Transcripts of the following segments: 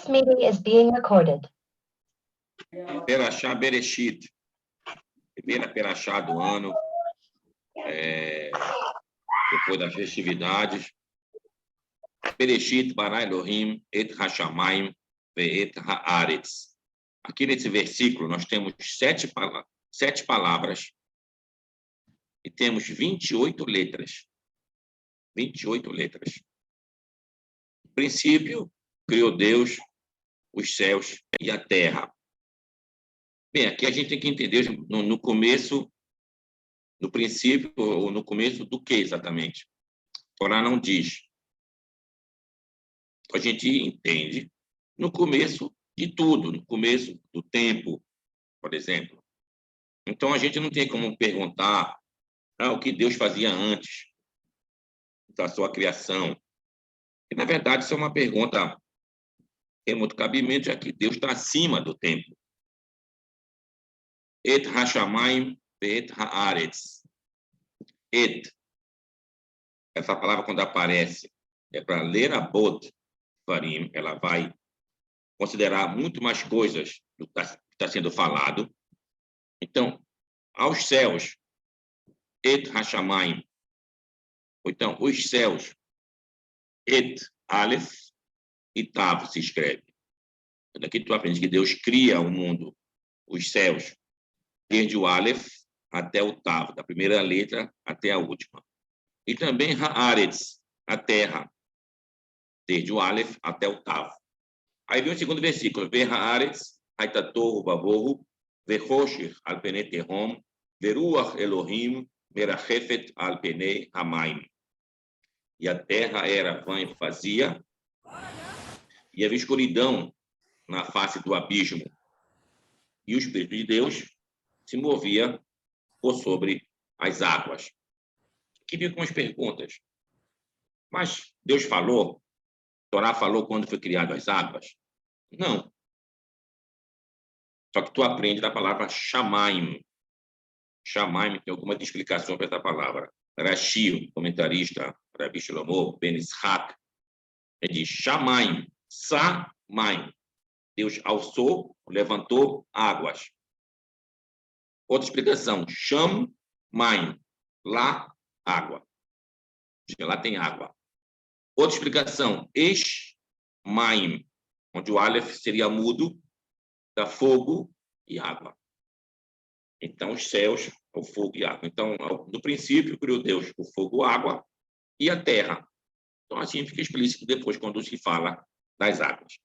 This meeting is being recorded. Perashá Bereshit, primeira Perashá do ano, depois das festividades. Bereshit bara Elohim et hashamayim ve'et haaretz. Aqui nesse versículo nós temos sete palavras e temos 28 letras. 28 letras. No princípio, criou Deus os céus e a terra. Bem, aqui a gente tem que entender no começo, no princípio, ou no começo do que exatamente? A Torá não diz. A gente entende no começo de tudo, no começo do tempo, por exemplo. Então, a gente não tem como perguntar o que Deus fazia antes da sua criação. E, na verdade, isso é uma pergunta que tem muito cabimento, já que Deus está acima do tempo. Et hashamayim ve'et haaretz. Et. Essa palavra, quando aparece, é para ler a bot farim, ela vai considerar muito mais coisas do que está sendo falado. Então, aos céus, et hashamayim. Então, os céus, et aleph e tav se escreve. Daqui tu aprende que Deus cria o mundo, os céus, desde o aleph até o tav, da primeira letra até a última. E também haaretz, a terra, desde o aleph até o tav. Aí vem o segundo versículo, ve haaretz, haitatohu vavorhu, vechoshir al pene tehom, veruach Elohim, merachefet al pene hamayim. E a terra era vã e vazia, e havia escuridão na face do abismo. E o Espírito de Deus se movia por sobre as águas. Aqui vem com as perguntas. Mas Deus falou? A Torá falou quando foi criado as águas? Não. Só que tu aprende da palavra Shamayim. Shamayim tem alguma explicação para essa palavra. Rashi, o comentarista, Rabi Shlomo Ben Ishaq, ele diz Shamayim, Samayim. Deus alçou, levantou águas. Outra explicação, Shamayim, lá, água. Lá tem água. Outra explicação, Eshmayim, onde o Aleph seria mudo, da fogo e água. Então, os céus, o fogo e água. Então, no princípio, criou Deus o fogo, a água e a terra. Então, assim fica explícito depois, quando se fala das águas.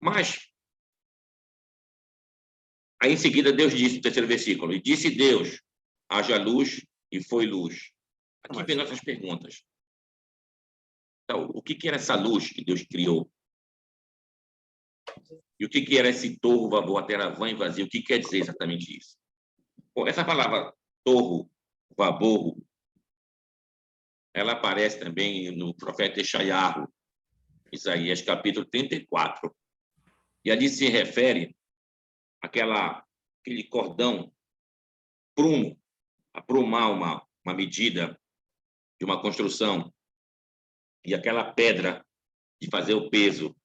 Mas, aí em seguida, Deus disse, no terceiro versículo, e disse Deus, haja luz e foi luz. Aqui vem nossas perguntas. Então, o que era essa luz que Deus criou? E o que era esse torro, vavor, a terra vã e vazia? O que quer dizer exatamente isso? Bom, essa palavra torro, vavor, ela aparece também no profeta Eshayahu, Isaías, capítulo 34. E ali se refere àquele cordão prumo, aprumar uma medida de uma construção, e aquela pedra de fazer o peso.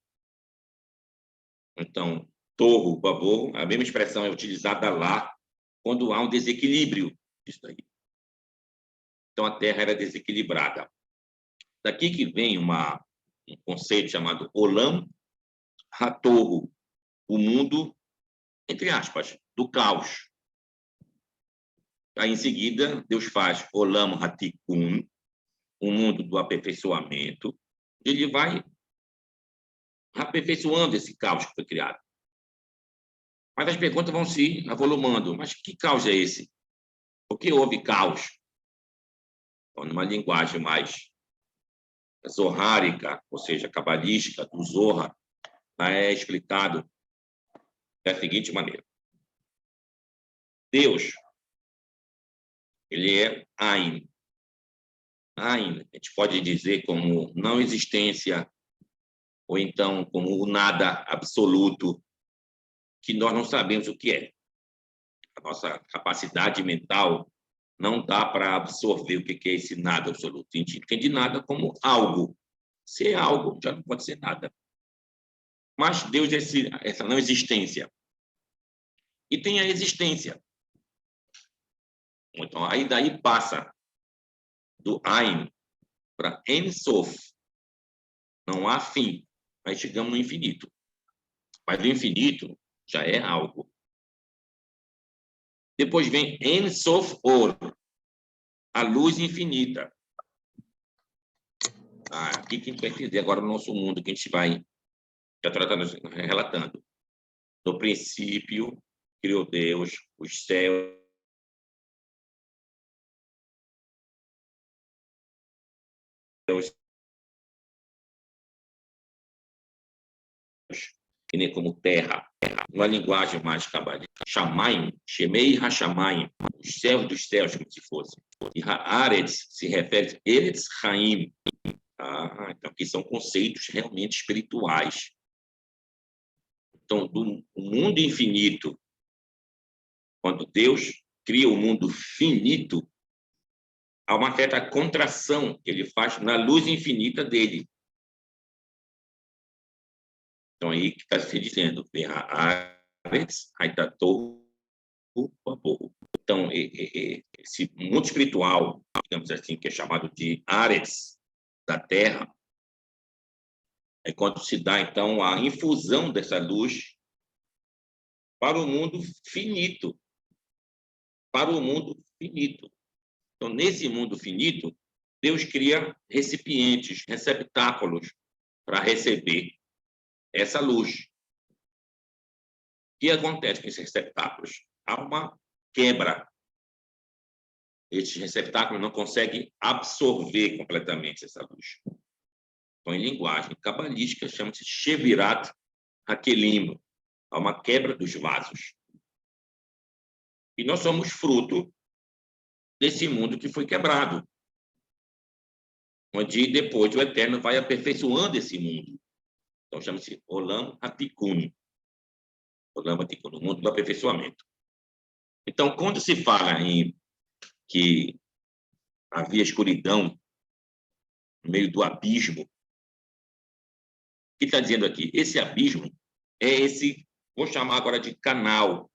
Então, torro, vavor, a mesma expressão é utilizada lá quando há um desequilíbrio disso aí. Então, a Terra era desequilibrada. Daqui que vem um conceito chamado Olam HaTohu, o mundo, entre aspas, do caos. Aí, em seguida, Deus faz Olam HaTikun, o mundo do aperfeiçoamento. Ele vai aperfeiçoando esse caos que foi criado. Mas as perguntas vão se avolumando. Mas que caos é esse? Por que houve caos? Então, numa linguagem mais zohárica, ou seja, cabalística, do Zohar, é explicado da seguinte maneira. Deus, ele é Ain. Ain, a gente pode dizer como não existência, ou então como o nada absoluto, que nós não sabemos o que é. A nossa capacidade mental não dá para absorver o que é esse nada absoluto. A gente entende nada como algo. Se é algo, já não pode ser nada. Mas Deus é essa não existência. E tem a existência. Então, aí daí passa do Ein para Ein Sof. Não há fim. Aí chegamos no infinito. Mas o infinito já é algo. Depois vem Ein Sof Or, a luz infinita. Aqui que a gente vai entender agora o nosso mundo, que a gente vai relatando. No princípio, criou Deus os céus e nem como terra. Uma linguagem mais cabalística. Shamayim, Shemei Hashamayim, os céus dos céus, como se fosse. E Haaretz se refere a Eretz Haim. Então, que são conceitos realmente espirituais. Então, do mundo infinito, quando Deus cria o mundo finito, há uma certa contração que ele faz na luz infinita dele. Então, aí que está se dizendo, então, esse mundo espiritual, digamos assim, que é chamado de Ares, da Terra, é quando se dá, então, a infusão dessa luz para o mundo finito. Para o mundo finito. Então, nesse mundo finito, Deus cria recipientes, receptáculos para receber essa luz. O que acontece com esses receptáculos? Há uma quebra. Esses receptáculos não conseguem absorver completamente essa luz. Então, em linguagem cabalística, chama-se Shevirat Hakelim. Há uma quebra dos vasos. E nós somos fruto desse mundo que foi quebrado, onde depois o Eterno vai aperfeiçoando esse mundo. Então, chama-se Olam Hatikun. Olam Hatikun, o mundo do aperfeiçoamento. Então, quando se fala em que havia escuridão no meio do abismo, o que está dizendo aqui? Esse abismo é esse, vou chamar agora de canal,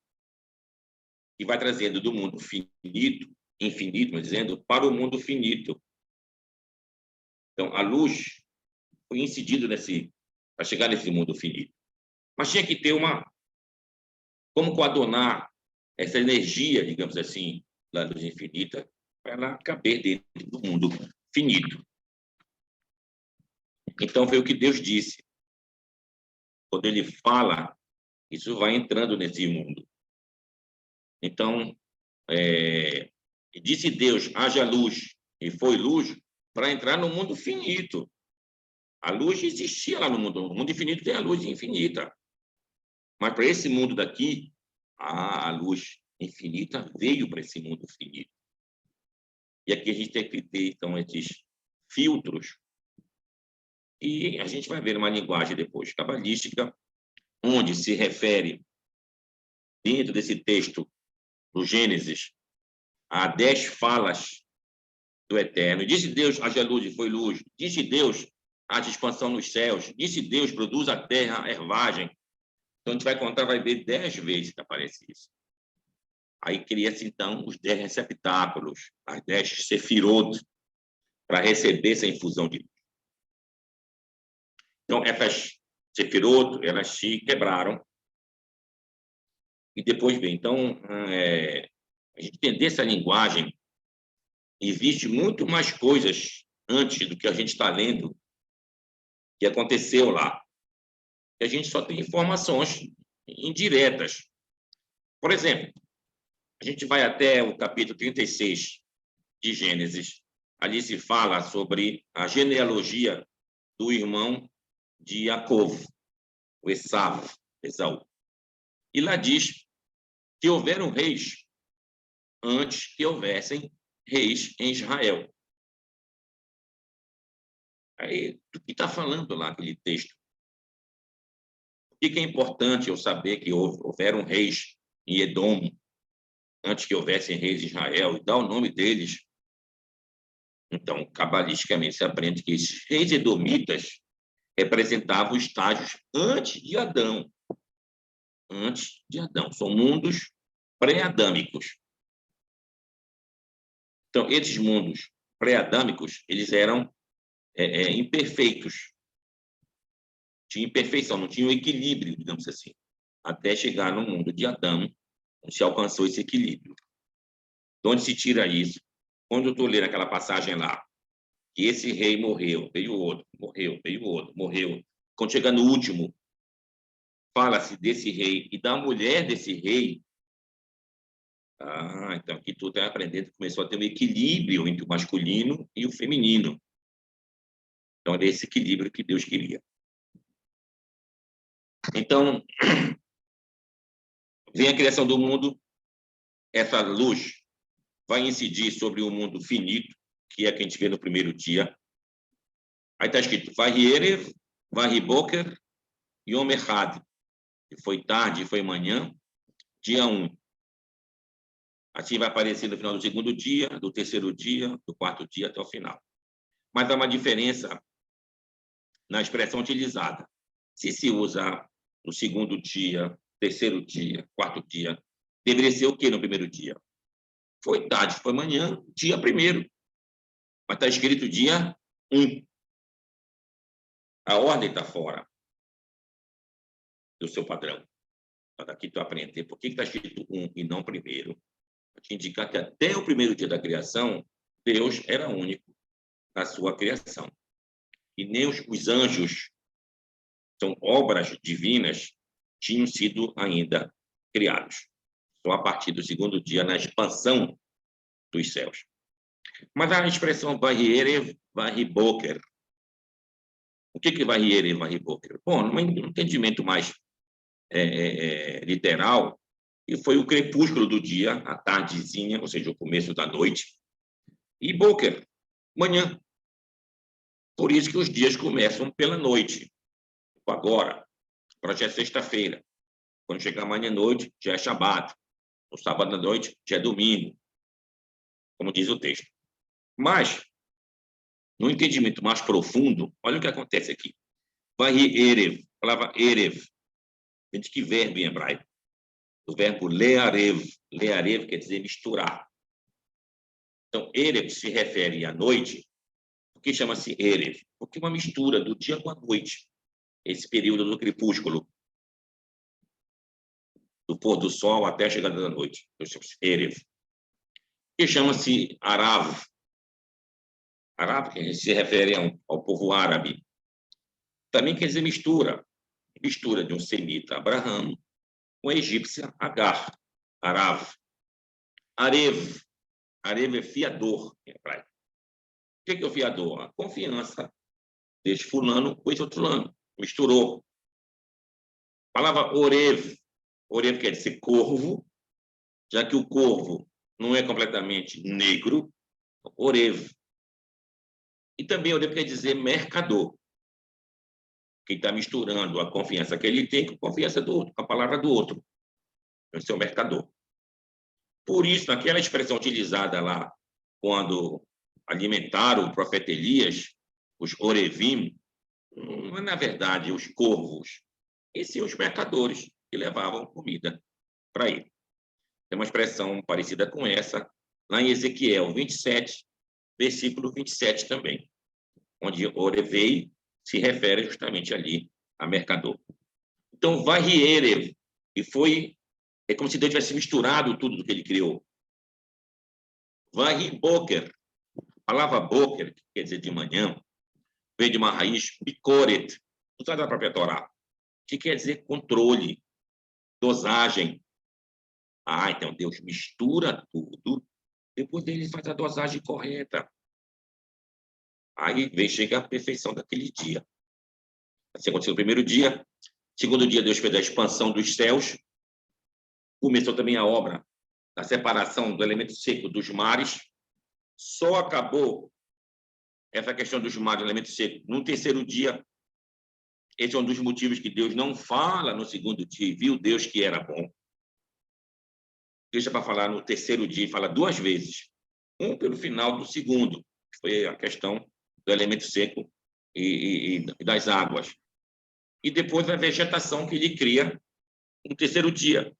que vai trazendo do mundo infinito, mas dizendo, para o mundo finito. Então, a luz foi incidida para chegar nesse mundo finito. Mas tinha que ter como coadunar essa energia, digamos assim, da luz infinita, para ela caber dentro do mundo finito. Então, foi o que Deus disse. Quando ele fala, isso vai entrando nesse mundo. Então, disse Deus, haja luz, e foi luz, para entrar no mundo finito. A luz existia lá no mundo. No mundo infinito tem a luz infinita. Mas para esse mundo daqui, a luz infinita veio para esse mundo finito. E aqui a gente tem que ter, então, esses filtros. E a gente vai ver uma linguagem depois cabalística, onde se refere, dentro desse texto do Gênesis, a 10 falas do Eterno. Disse Deus, haja luz e foi luz. Disse Deus, haja expansão nos céus. Disse Deus, produz a terra, a ervagem. Então, a gente vai contar, vai ver 10 vezes que aparece isso. Aí cria-se, então, os 10 receptáculos, as 10 sefirot, para receber essa infusão de luz. Então, essas sefirot, elas se quebraram. E depois vem. Então, a gente entender essa linguagem, existe muito mais coisas antes do que a gente está lendo, que aconteceu lá. E a gente só tem informações indiretas. Por exemplo, a gente vai até o capítulo 36 de Gênesis. Ali se fala sobre a genealogia do irmão de Jacó, o Esaú. E lá diz que houveram reis antes que houvessem reis em Israel. Aí, do que está falando lá aquele texto? O que é importante eu saber que houveram reis em Edom antes que houvessem reis em Israel e dar o nome deles? Então, cabalisticamente, se aprende que esses reis edomitas representavam os estágios antes de Adão. Antes de Adão. São mundos pré-adâmicos. Então, esses mundos pré-adâmicos, eles eram imperfeitos. Tinha imperfeição, não tinha um equilíbrio, digamos assim. Até chegar no mundo de Adão, onde se alcançou esse equilíbrio. De onde se tira isso? Quando eu estou lendo aquela passagem lá, que esse rei morreu, veio outro, morreu, veio outro, morreu. Quando chega no último, fala-se desse rei e da mulher desse rei. Ah, então aqui tu está aprendendo que começou a ter um equilíbrio entre o masculino e o feminino. Então, é esse equilíbrio que Deus queria. Então, vem a criação do mundo, essa luz vai incidir sobre o mundo finito, que é que a gente vê no primeiro dia. Aí está escrito, Vahierev, Vahiboker, Yom Echad. Foi tarde, foi manhã, dia 1. Assim vai aparecer no final do segundo dia, do terceiro dia, do quarto dia até o final. Mas há uma diferença na expressão utilizada. Se usa no segundo dia, terceiro dia, quarto dia, deveria ser o quê no primeiro dia? Foi tarde, foi manhã, dia 1º. Mas está escrito dia 1. A ordem está fora do seu padrão. Aqui tu aprender por que está escrito 1 e não 1º. Para te indicar que até o primeiro dia da criação, Deus era único na sua criação. E nem os anjos, são obras divinas, tinham sido ainda criados. Só a partir do segundo dia, na expansão dos céus. Mas a expressão Vahierev, Vahiboker. O que é Vahierev, Vahiboker? Bom, num entendimento mais literal, e foi o crepúsculo do dia, a tardezinha, ou seja, o começo da noite, e Boker, manhã. Por isso que os dias começam pela noite. Agora já é sexta-feira. Quando chegar amanhã à noite, já é Shabat. No sábado à noite, já é domingo. Como diz o texto. Mas, no entendimento mais profundo, olha o que acontece aqui. Vahi Erev, a palavra Erev, vem de que verbo em hebraico? O verbo learev. Learev quer dizer misturar. Então, Erev se refere à noite. Por que chama-se Erev? Porque é uma mistura do dia com a noite. Esse período do crepúsculo. Do pôr do sol até a chegada da noite. Então, chama-se Erev. Que chama-se Arav. Arav, que se refere ao povo árabe. Também quer dizer mistura. Mistura de um semita, Abraham, com a egípcia, Agar. Arav. Arev. Arev é fiador em hebraico. O que é o fiador? A confiança deste fulano com esse outro fulano. Misturou. A palavra Orev. Orev quer dizer corvo, já que o corvo não é completamente negro. Orev. E também Orev quer dizer mercador. Quem está misturando a confiança que ele tem com a confiança do outro, com a palavra do outro. Esse é o mercador. Por isso, naquela expressão utilizada lá, quando alimentaram o profeta Elias, os Orevim, não é, na verdade, os corvos, e sim os mercadores que levavam comida para ele. Tem uma expressão parecida com essa, lá em Ezequiel 27, versículo 27 também, onde Orevei se refere justamente ali a mercador. Então, Vahierev, e é como se Deus tivesse misturado tudo do que ele criou. Vahiboker, a palavra boker, que quer dizer de manhã, vem de uma raiz bikoret, usada na própria Torá, que quer dizer controle, dosagem. Ah, então Deus mistura tudo, depois ele faz a dosagem correta. Aí chega a perfeição daquele dia. Assim aconteceu no primeiro dia. Segundo dia, Deus fez a expansão dos céus. Começou também a obra da separação do elemento seco dos mares. Só acabou essa questão dos mares, do elemento seco, no terceiro dia. Esse é um dos motivos que Deus não fala no segundo dia, e viu Deus que era bom. Deixa para falar no terceiro dia, e fala 2 vezes. Um pelo final do segundo, que foi a questão do elemento seco e das águas. E depois a vegetação que ele cria no terceiro dia.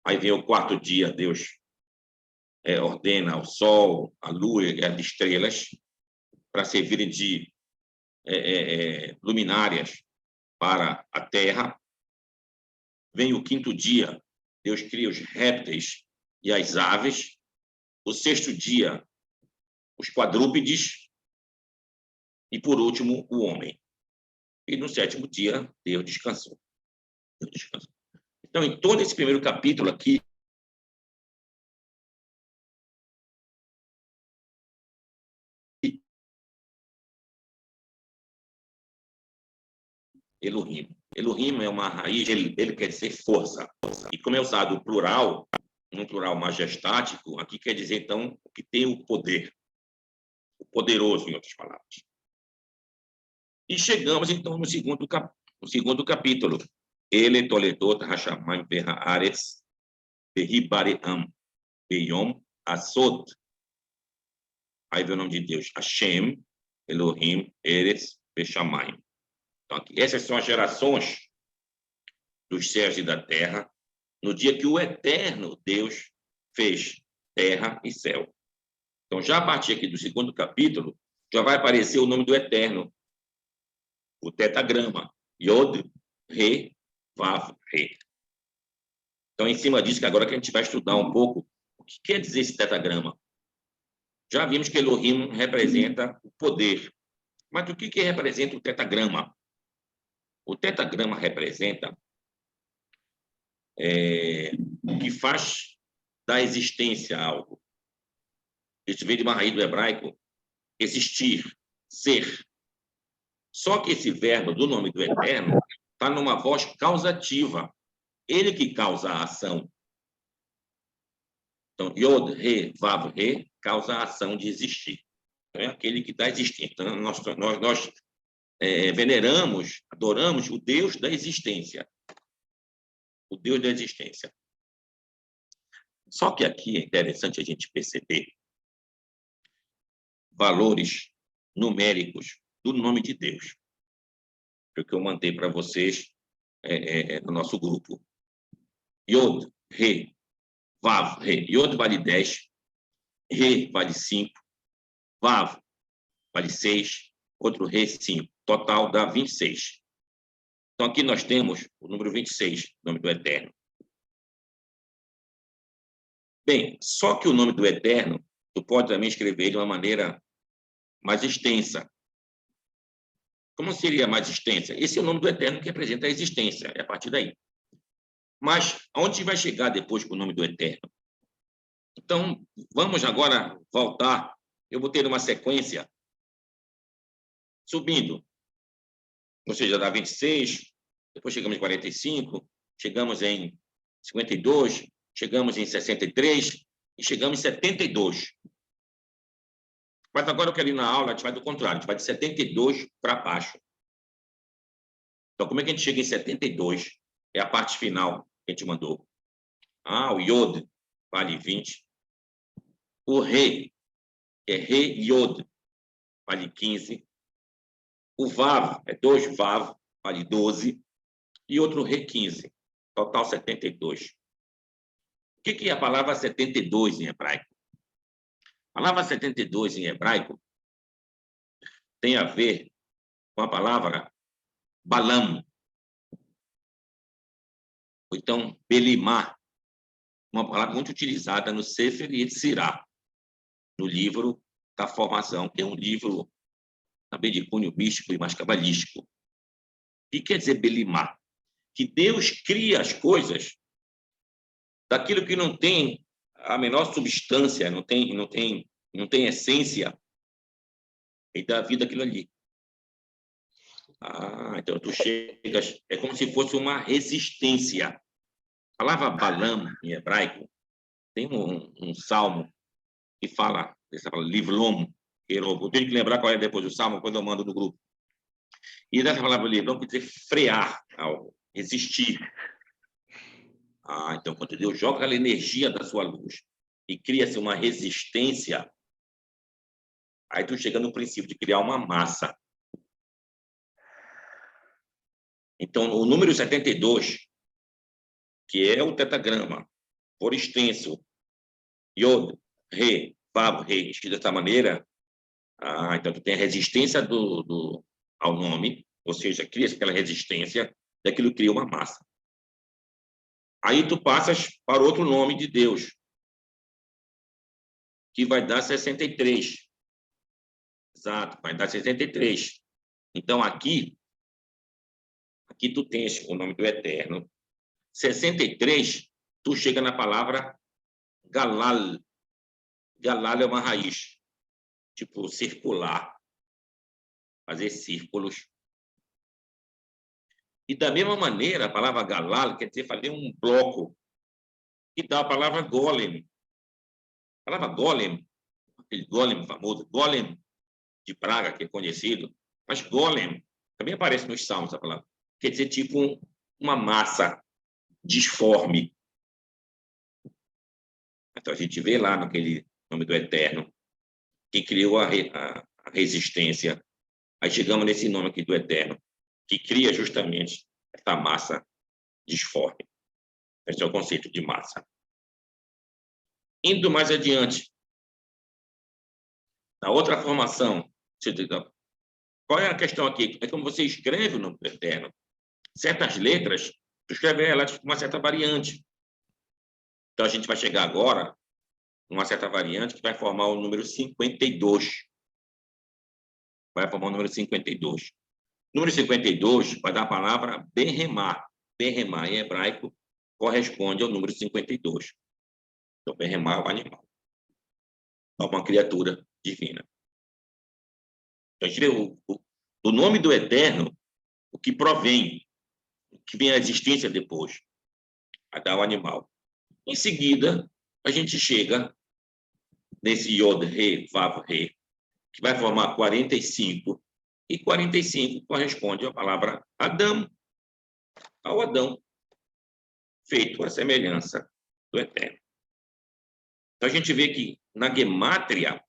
Aí vem o quarto dia, Deus ordena o sol, a lua e as estrelas para servirem de luminárias para a terra. Vem o quinto dia, Deus cria os répteis e as aves. O sexto dia, os quadrúpedes. E, por último, o homem. E no sétimo dia, Deus descansou. Então, em todo esse primeiro capítulo aqui, Elohim. Elohim é uma raiz, ele quer dizer força. E como é usado o plural, num plural majestático, aqui quer dizer, então, o que tem o poder. O poderoso, em outras palavras. E chegamos, então, no segundo capítulo. Ele toledot hashamayim vehaaretz vehibaream beyom asot. Aí vem o nome de Deus. Hashem, Elohim, Eretz, Veshamayim. Então, aqui, essas são as gerações dos céus e da terra, no dia que o eterno Deus fez terra e céu. Então, já a partir aqui do segundo capítulo, já vai aparecer o nome do eterno, o tetagrama, Yod, Re, Vav, Re. Então, em cima disso, que agora que a gente vai estudar um pouco o que quer dizer esse tetagrama. Já vimos que Elohim representa o poder. Mas o que representa o tetagrama? O tetagrama representa o que faz da existência algo. Isso vem de uma raiz do hebraico, existir, ser. Só que esse verbo do nome do Eterno está numa voz causativa. Ele que causa a ação. Então, Yod, Re, Vav, Re, causa a ação de existir. Então, é aquele que está existindo. Então, nós veneramos, adoramos o Deus da existência. O Deus da existência. Só que aqui é interessante a gente perceber valores numéricos do nome de Deus. É o que eu mandei para vocês no nosso grupo. Yod, Re, Vav, Re. Yod vale 10, Re vale 5, Vav vale 6, outro Re 5. Total dá 26. Então, aqui nós temos o número 26, nome do Eterno. Bem, só que o nome do Eterno, tu pode também escrever de uma maneira mais extensa. Como seria mais extensa? Esse é o nome do Eterno que representa a existência, é a partir daí. Mas aonde vai chegar depois com o nome do Eterno? Então, vamos agora voltar. Eu vou ter uma sequência subindo. Ou seja, dá 26, depois chegamos em 45, chegamos em 52, chegamos em 63 e chegamos em 72. Mas agora eu quero ir na aula, a gente vai do contrário, a gente vai de 72 para baixo. Então, como é que a gente chega em 72? É a parte final que a gente mandou. O Yod vale 20. O Re, que é Re Yod, vale 15. O Vav, é 2 Vav, vale 12. E outro Re 15. Total 72. O que é a palavra 72 em hebraico? A palavra 72 em hebraico tem a ver com a palavra Balam. Ou então, Belimá. Uma palavra muito utilizada no Sefer Yetzirah, no livro da formação, que é um livro também de cunho místico e mais cabalístico. O que quer dizer Belimá? Que Deus cria as coisas daquilo que não tem a menor substância, não tem essência, e dá vida àquilo ali. Então tu chegas, é como se fosse uma resistência. A palavra Balam, em hebraico, tem um salmo que fala, essa palavra, Livlom, eu tenho que lembrar qual é depois do salmo, quando eu mando no grupo. E dessa palavra Livlom quer dizer frear algo, resistir. Então, quando Deus joga a energia da sua luz e cria-se uma resistência, Aí tu chega no princípio de criar uma massa. Então, o número 72, que é o tetagrama, por extenso, Yod, Re, Vav, Re, escrito dessa maneira, então tu tem a resistência ao nome, ou seja, cria aquela resistência, daquilo cria uma massa. Aí tu passas para outro nome de Deus, que vai dar 63. Exato, vai dar 63. Então, aqui tu tens o nome do Eterno. 63, tu chega na palavra Galal. Galal é uma raiz, tipo circular, fazer círculos. E da mesma maneira, a palavra Galal quer dizer fazer um bloco, e dá a palavra Golem. A palavra Golem, aquele Golem famoso, Golem de Praga, que é conhecido, mas Golem também aparece nos Salmos, a palavra. Quer dizer, tipo uma massa disforme. Então, a gente vê lá naquele nome do Eterno, que criou a resistência. Aí chegamos nesse nome aqui do Eterno, que cria justamente essa massa disforme. Esse é o conceito de massa. Indo mais adiante, na outra formação, qual é a questão aqui? É como você escreve o nome do Eterno. Certas letras, tu escreve elas com uma certa variante. Então, a gente vai chegar agora numa certa variante que vai formar o número 52. Vai formar o número 52. O número 52 vai dar a palavra Berremá. Berremá, em hebraico, corresponde ao número 52. Então, Berremá é um animal. É uma criatura divina. Então, a gente vê o nome do Eterno, o que provém, o que vem à existência depois, a dar o animal. Em seguida, a gente chega nesse Yod, Re, Vav, Re, que vai formar 45, e 45 corresponde à palavra Adão, ao Adão, feito à semelhança do Eterno. Então, a gente vê que, na gemátria,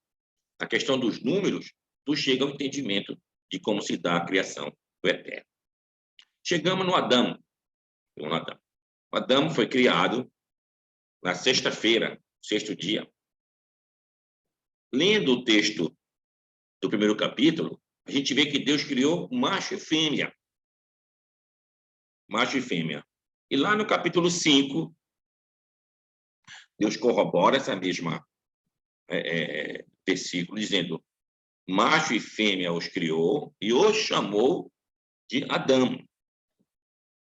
a questão dos números, tu chega ao entendimento de como se dá a criação do Eterno. Chegamos no Adão. O Adão foi criado na sexta-feira, sexto dia. Lendo o texto do primeiro capítulo, a gente vê que Deus criou macho e fêmea. Macho e fêmea. E lá no capítulo 5, Deus corrobora essa mesma versículo, dizendo: macho e fêmea os criou e os chamou de Adão.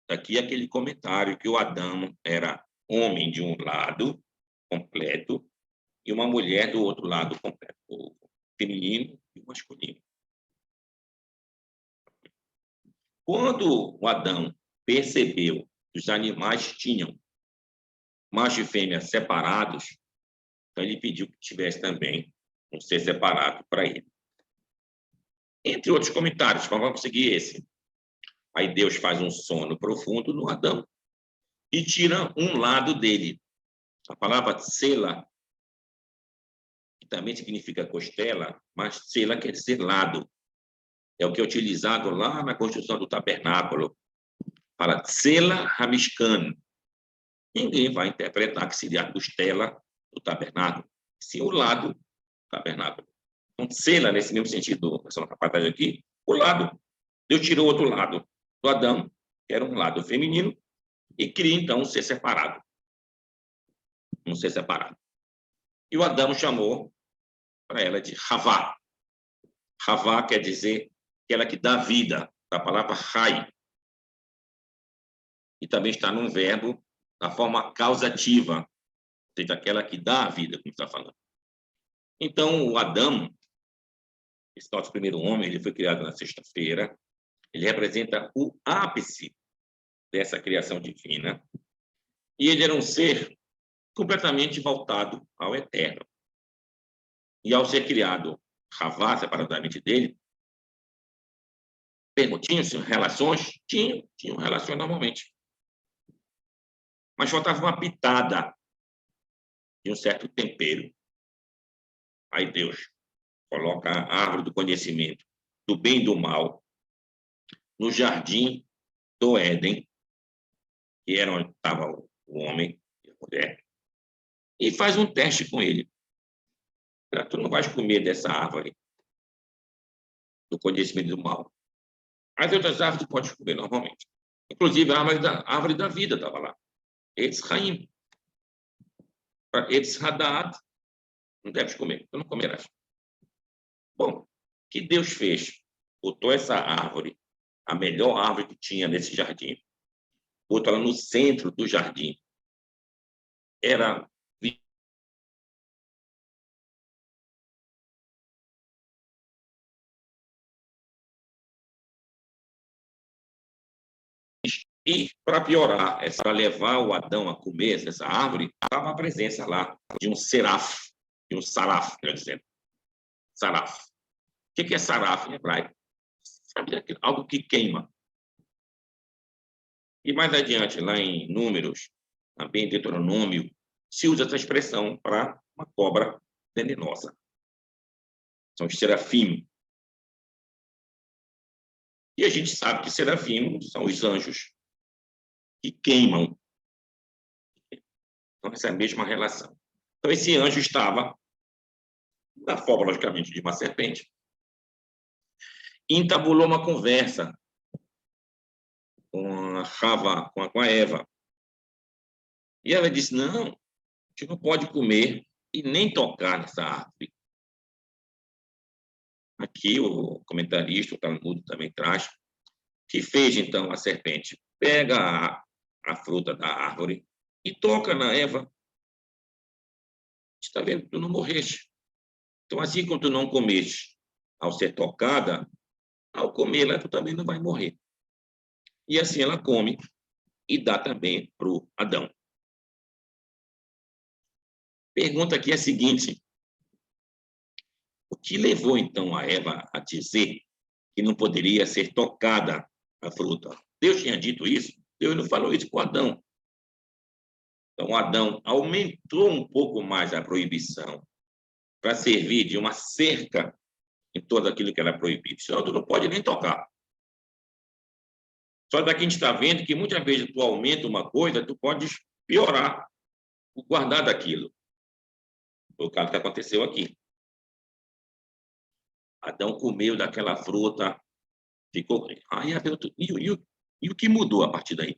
Daqui aquele comentário que o Adão era homem de um lado, completo, e uma mulher do outro lado, completo, o feminino e o masculino. Quando o Adão percebeu que os animais tinham macho e fêmea separados, então ele pediu que tivesse também um ser separado para ele. Entre outros comentários, mas vamos seguir esse. Aí Deus faz um sono profundo no Adão e tira um lado dele. A palavra tsela, que também significa costela, mas tsela quer dizer lado. É o que é utilizado lá na construção do tabernáculo. Fala tsela hamishkan. Ninguém vai interpretar que seria a costela do tabernáculo, sim o lado do tabernáculo. Então, tsela, nesse mesmo sentido, essa nossa passagem aqui, o lado. Deus tirou o outro lado do Adão, que era um lado feminino, e cria, então, um ser separado. Um ser separado. E o Adão chamou para ela de Havá. Havá quer dizer aquela que dá vida, da palavra Rai. E também está num verbo na forma causativa, ou seja, aquela que dá a vida, como está falando. Então, o Adão, esse nosso primeiro homem, ele foi criado na sexta-feira, ele representa o ápice dessa criação divina, e ele era um ser completamente voltado ao eterno. E ao ser criado Havá, separadamente dele, tinham relações? Tinham relações normalmente. Mas faltava uma pitada de um certo tempero. Aí Deus coloca a árvore do conhecimento do bem e do mal no jardim do Éden, que era onde estava o homem e a mulher, e faz um teste com ele. Tu não vais comer dessa árvore do conhecimento do mal. As outras árvores tu podes comer normalmente. Inclusive, a árvore da vida estava lá. Etz Haim. Etz Hadat. Não deves comer, tu não comerás. Bom, o que Deus fez? Botou essa árvore, a melhor árvore que tinha nesse jardim, botou ela no centro do jardim. Era e, para piorar, para levar o Adão a comer essa árvore, estava a presença lá de um seraf, de um saraf, quer dizer, saraf. O que é saraf em hebraico? Sabe, algo que queima. E mais adiante, lá em Números, também em Deuteronômio, se usa essa expressão para uma cobra venenosa. São os serafim. E a gente sabe que serafim são os anjos que queimam. Então, essa é a mesma relação. Então, esse anjo estava, na forma, logicamente, de uma serpente, e entabulou uma conversa com a Rava, com a Eva. E ela disse, não, a gente não pode comer e nem tocar nessa árvore. Aqui o comentarista, o Talmud também traz, que fez então a serpente? Pega a fruta da árvore e toca na Eva. Está vendo? Tu não morreste. Então, assim como tu não comeste ao ser tocada, ao comê-la, tu também não vai morrer. E assim ela come e dá também para o Adão. Pergunta aqui é a seguinte: o que levou então a Eva a dizer que não poderia ser tocada a fruta? Deus tinha dito isso? Deus não falou isso com Adão. Então, Adão aumentou um pouco mais a proibição para servir de uma cerca em todo aquilo que era proibido. Senão, tu não pode nem tocar. Só daqui a gente está vendo que muitas vezes tu aumenta uma coisa, tu podes piorar o guardar daquilo. Foi o caso que aconteceu aqui. Adão comeu daquela fruta, ficou... E o que mudou a partir daí?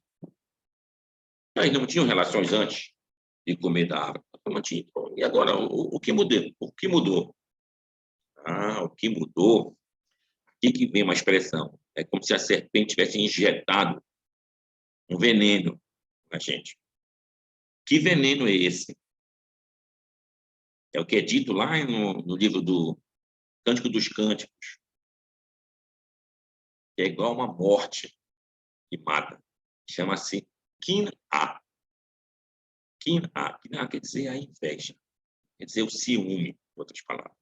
Aí não tinham relações antes de comer da árvore. Não tinha. E agora, o que mudou? O que mudou? O que mudou? Aqui que vem uma expressão. É como se a serpente tivesse injetado um veneno na gente. Que veneno é esse? É o que é dito lá no livro do Cântico dos Cânticos, que é igual a uma morte que mata. Chama-se Kin-A. Kin-A. Kin-A quer dizer a inveja, quer dizer o ciúme, em outras palavras.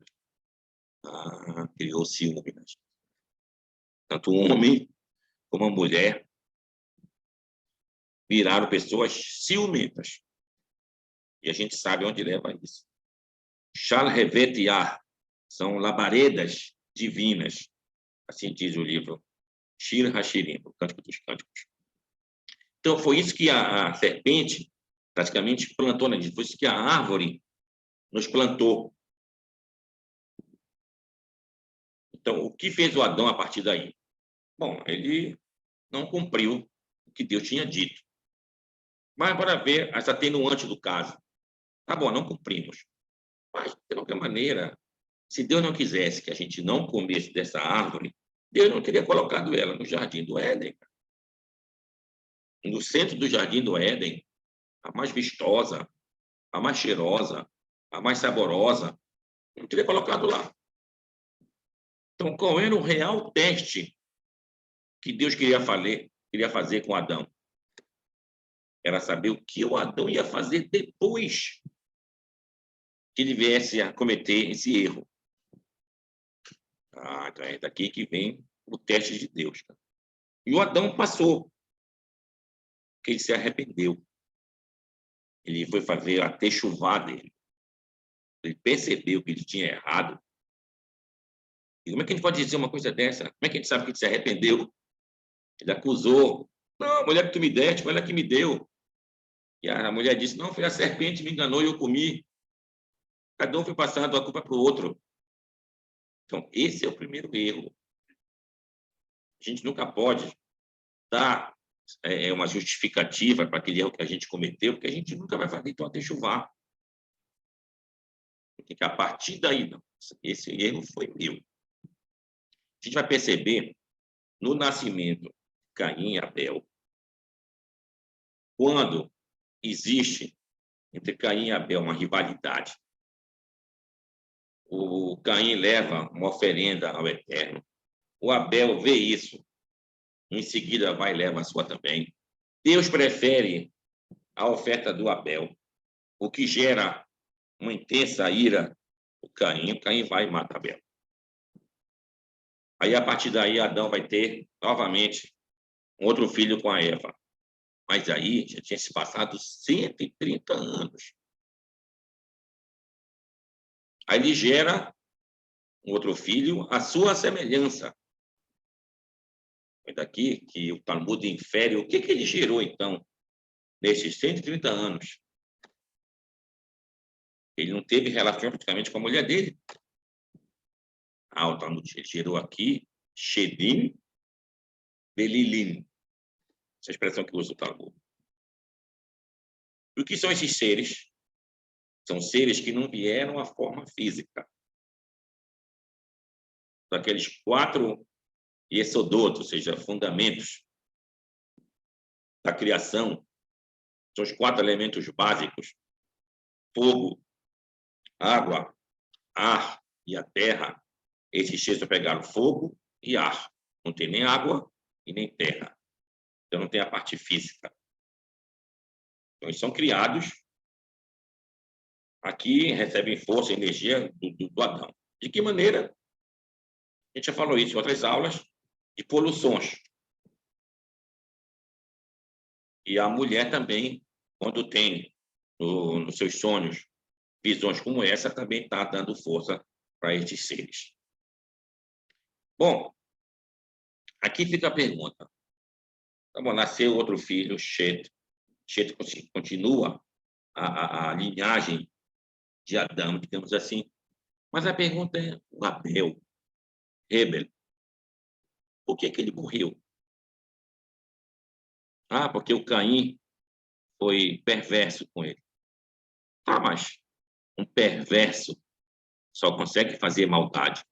Criou ciúme. Tanto um homem como uma mulher viraram pessoas ciumentas. E a gente sabe onde leva isso. Shal Hevet Yah, são labaredas divinas, assim diz o livro Shir Hashirim, o Cântico dos Cânticos. Então, foi isso que a serpente praticamente plantou, né? Foi isso que a árvore nos plantou. Então, o que fez o Adão a partir daí? Bom, ele não cumpriu o que Deus tinha dito. Mas, para ver essa atenuante do caso. Tá bom, não cumprimos. Mas, de qualquer maneira, se Deus não quisesse que a gente não comesse dessa árvore, Deus não teria colocado ela no jardim do Éden. No centro do jardim do Éden, a mais vistosa, a mais cheirosa, a mais saborosa, não teria colocado lá. Então, qual era o real teste que Deus queria fazer com Adão? Era saber o que o Adão ia fazer depois que ele viesse a cometer esse erro. Então é daqui que vem o teste de Deus. E o Adão passou, porque ele se arrependeu. Ele foi fazer a techuvá dele. Ele percebeu que ele tinha errado E como é que a gente pode dizer uma coisa dessa? Como é que a gente sabe que ele se arrependeu? Ele acusou. Não, a mulher que tu me deste, foi ela que me deu. E a mulher disse, não, foi a serpente que me enganou e eu comi. Cada um foi passando a culpa para o outro. Então, esse é o primeiro erro. A gente nunca pode dar uma justificativa para aquele erro que a gente cometeu, porque a gente nunca vai fazer então até chuvar. Porque a partir daí, não, esse erro foi meu. A gente vai perceber no nascimento de Caim e Abel, quando existe entre Caim e Abel uma rivalidade, o Caim leva uma oferenda ao Eterno, o Abel vê isso, em seguida vai e leva a sua também. Deus prefere a oferta do Abel, o que gera uma intensa ira do Caim. O Caim vai e mata Abel. Aí, a partir daí, Adão vai ter, novamente, um outro filho com a Eva. Mas aí já tinha se passado 130 anos. Aí ele gera um outro filho, a sua semelhança. É daqui que o Talmud infere o que ele gerou, então, nesses 130 anos. Ele não teve relação praticamente com a mulher dele. O Talmud gerou aqui Shedim Belilim. Essa expressão que usa o Talmud. O que são esses seres? São seres que não vieram à forma física. Daqueles 4 Yesodot, ou seja, fundamentos da criação, são os 4 elementos básicos: fogo, água, ar e a terra. Esses seres pegaram fogo e ar. Não tem nem água e nem terra. Então, não tem a parte física. Então, eles são criados aqui, recebem força e energia do Adão. De que maneira? A gente já falou isso em outras aulas, de poluições. E a mulher também, quando tem nos seus sonhos visões como essa, também está dando força para estes seres. Bom, aqui fica a pergunta. Então, nasceu outro filho, Shet. Shet continua a linhagem de Adão, digamos assim. Mas a pergunta é, o Abel, Hebel, por que ele morreu? Porque o Caim foi perverso com ele. Mas um perverso só consegue fazer maldade.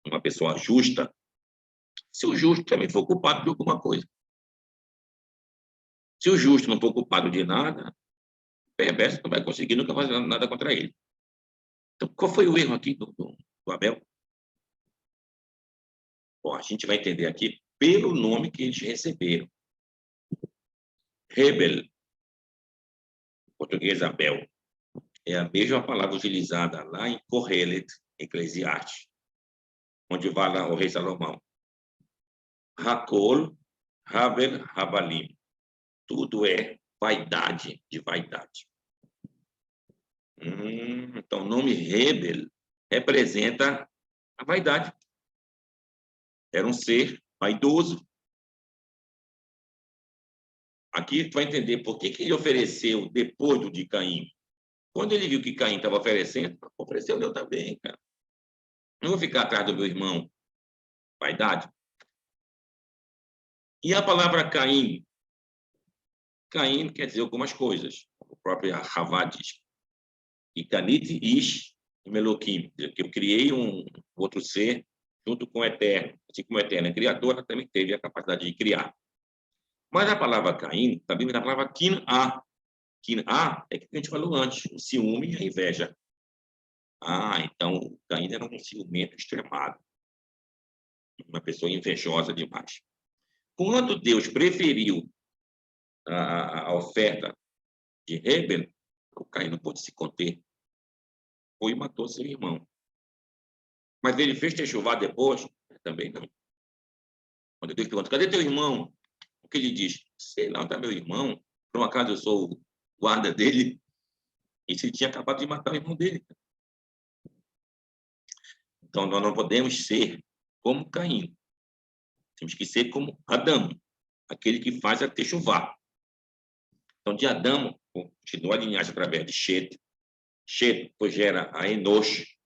Uma pessoa justa, se o justo também for culpado de alguma coisa. Se o justo não for culpado de nada, o perverso não vai conseguir nunca fazer nada contra ele. Então, qual foi o erro aqui do Abel? Bom, a gente vai entender aqui pelo nome que eles receberam. Hebel, em português Abel, é a mesma palavra utilizada lá em Kohelet, Eclesiastes, onde fala o rei Salomão. Hakol, Havel, Habalim. Tudo é vaidade de vaidade. Então, o nome Hebel representa a vaidade. Era um ser vaidoso. Aqui tu vai entender por que ele ofereceu depois do de Caim. Quando ele viu que Caim estava oferecendo, ofereceu eu também, cara. Não vou ficar atrás do meu irmão. Vaidade. E a palavra Caim? Caim quer dizer algumas coisas. O próprio Havá diz. E Canite Ish Meloquim, que eu criei um outro ser junto com o Eterno. Assim como o Eterno é criador, ela também teve a capacidade de criar. Mas a palavra Caim também vem da palavra Kin-A. Kin-A é que a gente falou antes, o ciúme e a inveja. Então Caim era um ciumento extremado. Uma pessoa invejosa demais. Quando Deus preferiu a oferta de Hebel, o Caim não pôde se conter. Foi e matou seu irmão. Mas ele fez ter chuvar depois? Também não. Quando Deus pergunta, cadê teu irmão? O que ele diz? Sei lá, tá meu irmão. Por um acaso eu sou o guarda dele. E ele tinha acabado de matar o irmão dele. Então, nós não podemos ser como Caim. Temos que ser como Adão, aquele que faz a techuvá. Então, de Adão, continua a linhagem através de Shet. Shet depois gera a Enosh.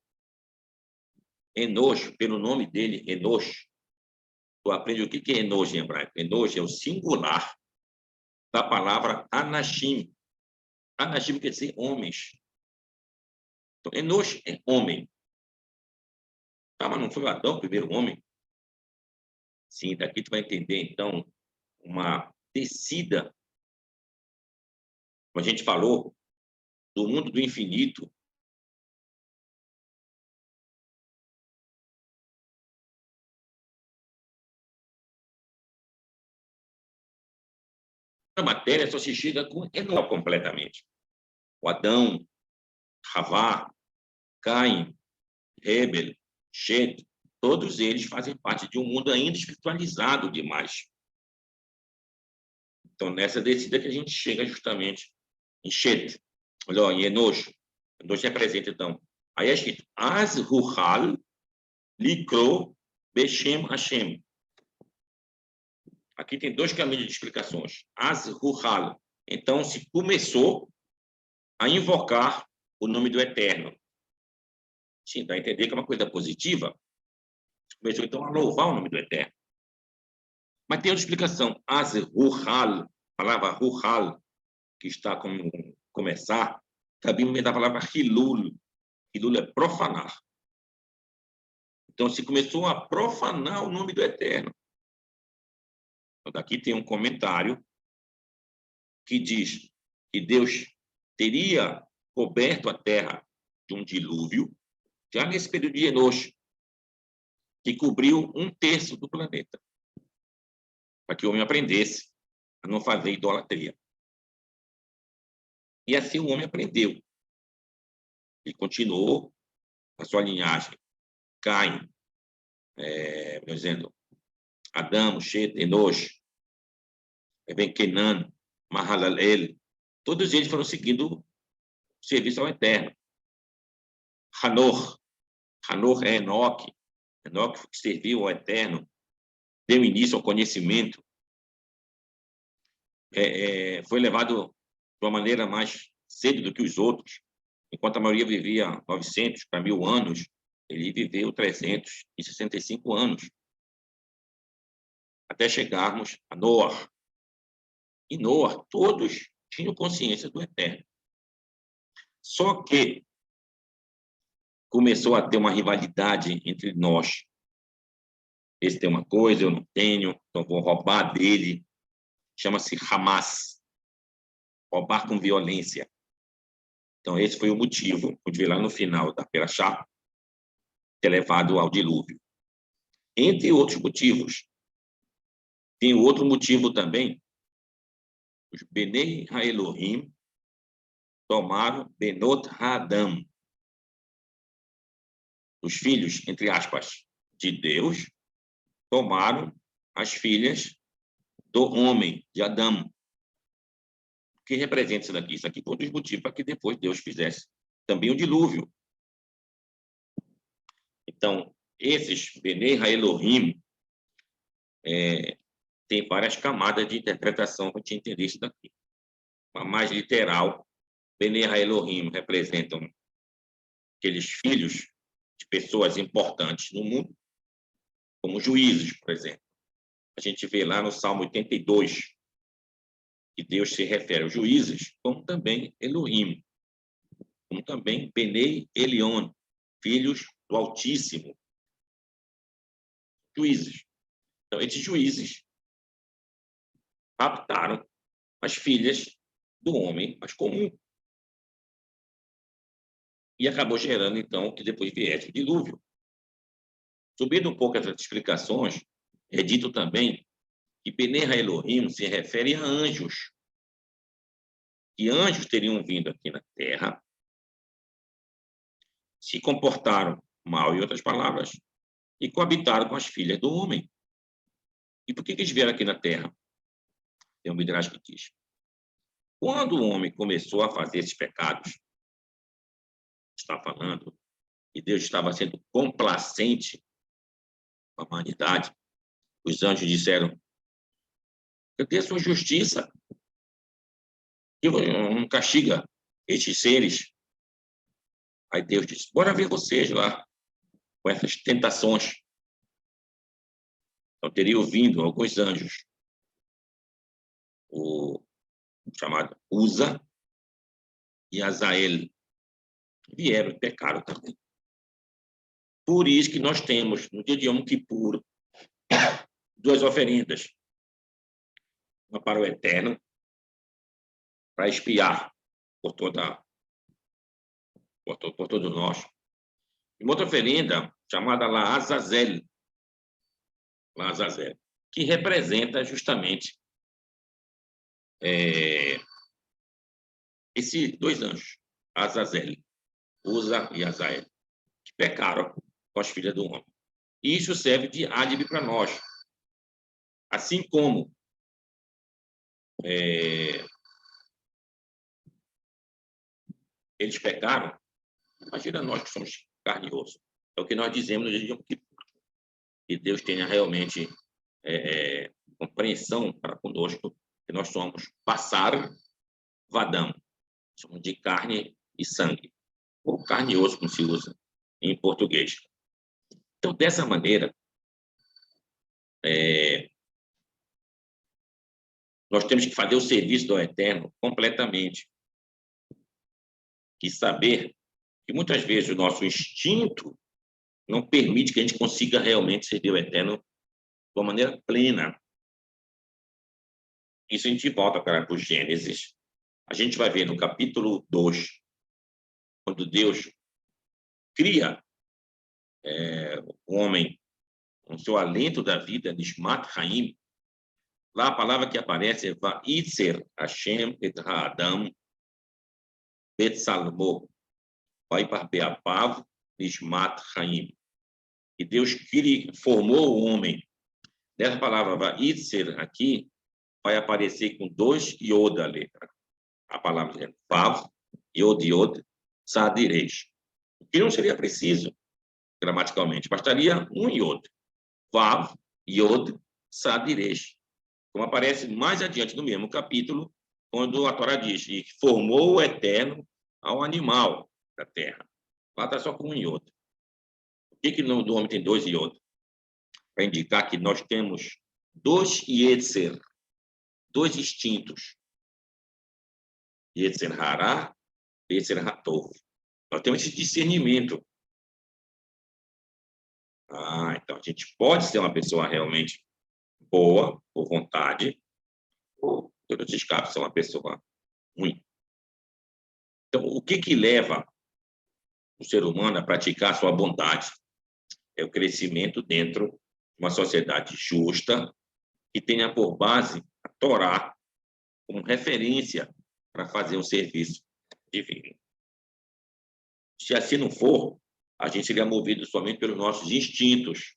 Enosh, pelo nome dele, Enosh. Tu aprende o que é Enosh em hebraico. Enosh é o singular da palavra Anashim. Anashim quer dizer homens. Então, Enosh é homem. Ah, mas não foi o Adão o primeiro homem? Sim, daqui tu vai entender, então, uma descida, como a gente falou, do mundo do infinito. A matéria só se chega com Enoch completamente. O Adão, Havá, Caim, Hebel, Shet, todos eles fazem parte de um mundo ainda espiritualizado demais. Então, nessa descida que a gente chega justamente em Shet. Olha, ó, em Enosh. Enosh representa, então. Aí é escrito, Az Ruhal Likro Beshem Hashem. Aqui tem dois caminhos de explicações. Az Ruhal. Então, se começou a invocar o nome do Eterno. Sim, dá a entender que é uma coisa positiva. Começou, então, a louvar o nome do Eterno. Mas tem outra explicação. Az Ruhal, a palavra Ruhal, que está como começar, também me dá a palavra Hilul. Hilul é profanar. Então, se começou a profanar o nome do Eterno. Então, daqui tem um comentário que diz que Deus teria coberto a terra de um dilúvio, já nesse período de Enosh, que cobriu 1/3 do planeta, para que o homem aprendesse a não fazer idolatria. E assim o homem aprendeu. Ele continuou a sua linhagem. Caim, dizendo, Adão, Shet, Enosh, Ben Kenan, Mahalalel, todos eles foram seguindo o serviço ao Eterno. Hanor é Enoque. Enoque serviu ao Eterno, deu início ao conhecimento, foi levado de uma maneira mais cedo do que os outros. Enquanto a maioria vivia 900 para 1.000 anos, ele viveu 365 anos, até chegarmos a Noah. E Noah, todos tinham consciência do Eterno. Só que começou a ter uma rivalidade entre nós. Esse tem uma coisa, eu não tenho, então vou roubar dele. Chama-se Hamas. Roubar com violência. Então, esse foi o motivo, a gente vê lá no final da Perashá, ter levado ao dilúvio. Entre outros motivos. Tem outro motivo também. Os Benei HaElohim tomaram Benot HaAdam. Os filhos, entre aspas, de Deus, tomaram as filhas do homem, de Adão. O que representa isso daqui? Isso aqui foi um dos motivos para que depois Deus fizesse também o dilúvio. Então, esses Benei HaElohim tem várias camadas de interpretação para a gente entender isso daqui. A mais literal, Benei HaElohim representam aqueles filhos de pessoas importantes no mundo, como juízes, por exemplo. A gente vê lá no Salmo 82, que Deus se refere aos juízes, como também Elohim, como também Benei Elion, filhos do Altíssimo, juízes. Então, esses juízes raptaram as filhas do homem mais comum. E acabou gerando, então, que depois viesse o dilúvio. Subindo um pouco essas explicações, é dito também que Benei HaElohim se refere a anjos. Que anjos teriam vindo aqui na Terra, se comportaram mal, em outras palavras, e coabitaram com as filhas do homem. E por que eles vieram aqui na Terra? Tem um Midrash que diz. Quando o homem começou a fazer esses pecados, está falando e Deus estava sendo complacente com a humanidade, os anjos disseram: cadê a sua justiça? Que não castiga estes seres. Aí Deus disse: bora ver vocês lá, com essas tentações. Então, teriam vindo alguns anjos, o chamado Uza e Azael, vieram e pecaram também. Por isso que nós temos, no dia de Yom Kippur, duas oferendas. Uma para o Eterno, para expiar por todo nós. E uma outra oferenda chamada Laazazel, que representa justamente esses dois anjos, Azazel, Uza e Azael, que pecaram com as filhas do homem. E isso serve de álibi para nós. Assim como eles pecaram, imagina nós que somos carne e osso. É o que nós dizemos no dia de Yom Kippur. Que Deus tenha realmente compreensão para conosco, que nós somos passar vadam, somos de carne e sangue, ou carne e osso, como se usa em português. Então, dessa maneira, nós temos que fazer o serviço do Eterno completamente e saber que muitas vezes o nosso instinto não permite que a gente consiga realmente servir o Eterno de uma maneira plena. Isso a gente volta para o Gênesis. A gente vai ver no capítulo 2, quando Deus cria o homem com seu alento da vida, Nishmat Haim. Lá a palavra que aparece é Va'itzer Hashem et ha'adam Betsalmo, vai para Beapav Nishmat Haim. E Deus formou o homem. Nessa palavra Va'itzer aqui, vai aparecer com 2 iod a letra. A palavra é Vav, iod, Sadiresh. O que não seria preciso gramaticalmente, bastaria um iod. Vav, iod, Sadiresh. Como aparece mais adiante no mesmo capítulo, quando a Torá diz que formou o Eterno ao animal da terra. Lá está só com um iod. Por que no homem tem 2 iod? Para indicar que nós temos 2 yetzer, 2 instintos. Yetzer hará, Yetzer hatov. Nós temos esse discernimento. Então a gente pode ser uma pessoa realmente boa, por vontade, ou, em todos os casos, ser uma pessoa ruim. Então, o que leva o ser humano a praticar a sua bondade? É o crescimento dentro de uma sociedade justa, que tenha por base a Torá como referência para fazer um serviço divino. Se assim não for, a gente seria movido somente pelos nossos instintos.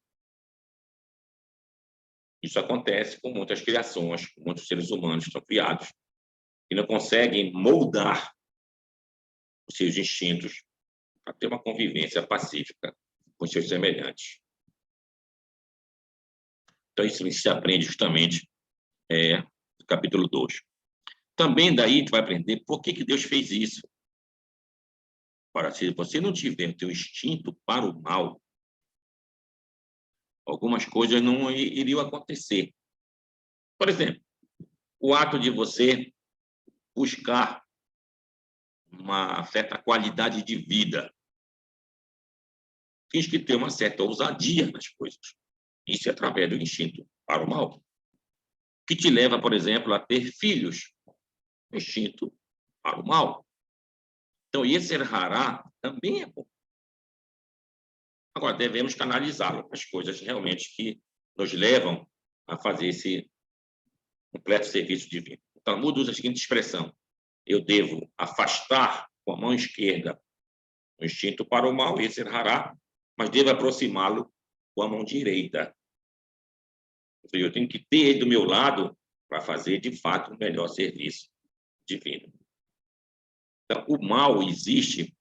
Isso acontece com muitas criações, com muitos seres humanos que são criados e não conseguem moldar os seus instintos para ter uma convivência pacífica com seus semelhantes. Então, isso se aprende justamente no capítulo 2. Também daí a gente vai aprender por que Deus fez isso. Ora, se você não tiver o teu instinto para o mal, algumas coisas não iriam acontecer. Por exemplo, o ato de você buscar uma certa qualidade de vida. Tens que ter uma certa ousadia nas coisas. Isso é através do instinto para o mal. Que te leva, por exemplo, a ter filhos. O instinto para o mal. Então, Yetzer hará também é bom. Agora, devemos canalizá-lo, as coisas realmente que nos levam a fazer esse completo serviço divino. O Talmud usa a seguinte expressão: eu devo afastar com a mão esquerda o instinto para o mal, Yetzer hará, mas devo aproximá-lo com a mão direita. Eu tenho que ter ele do meu lado para fazer, de fato, o melhor serviço divino. Então, o mal existe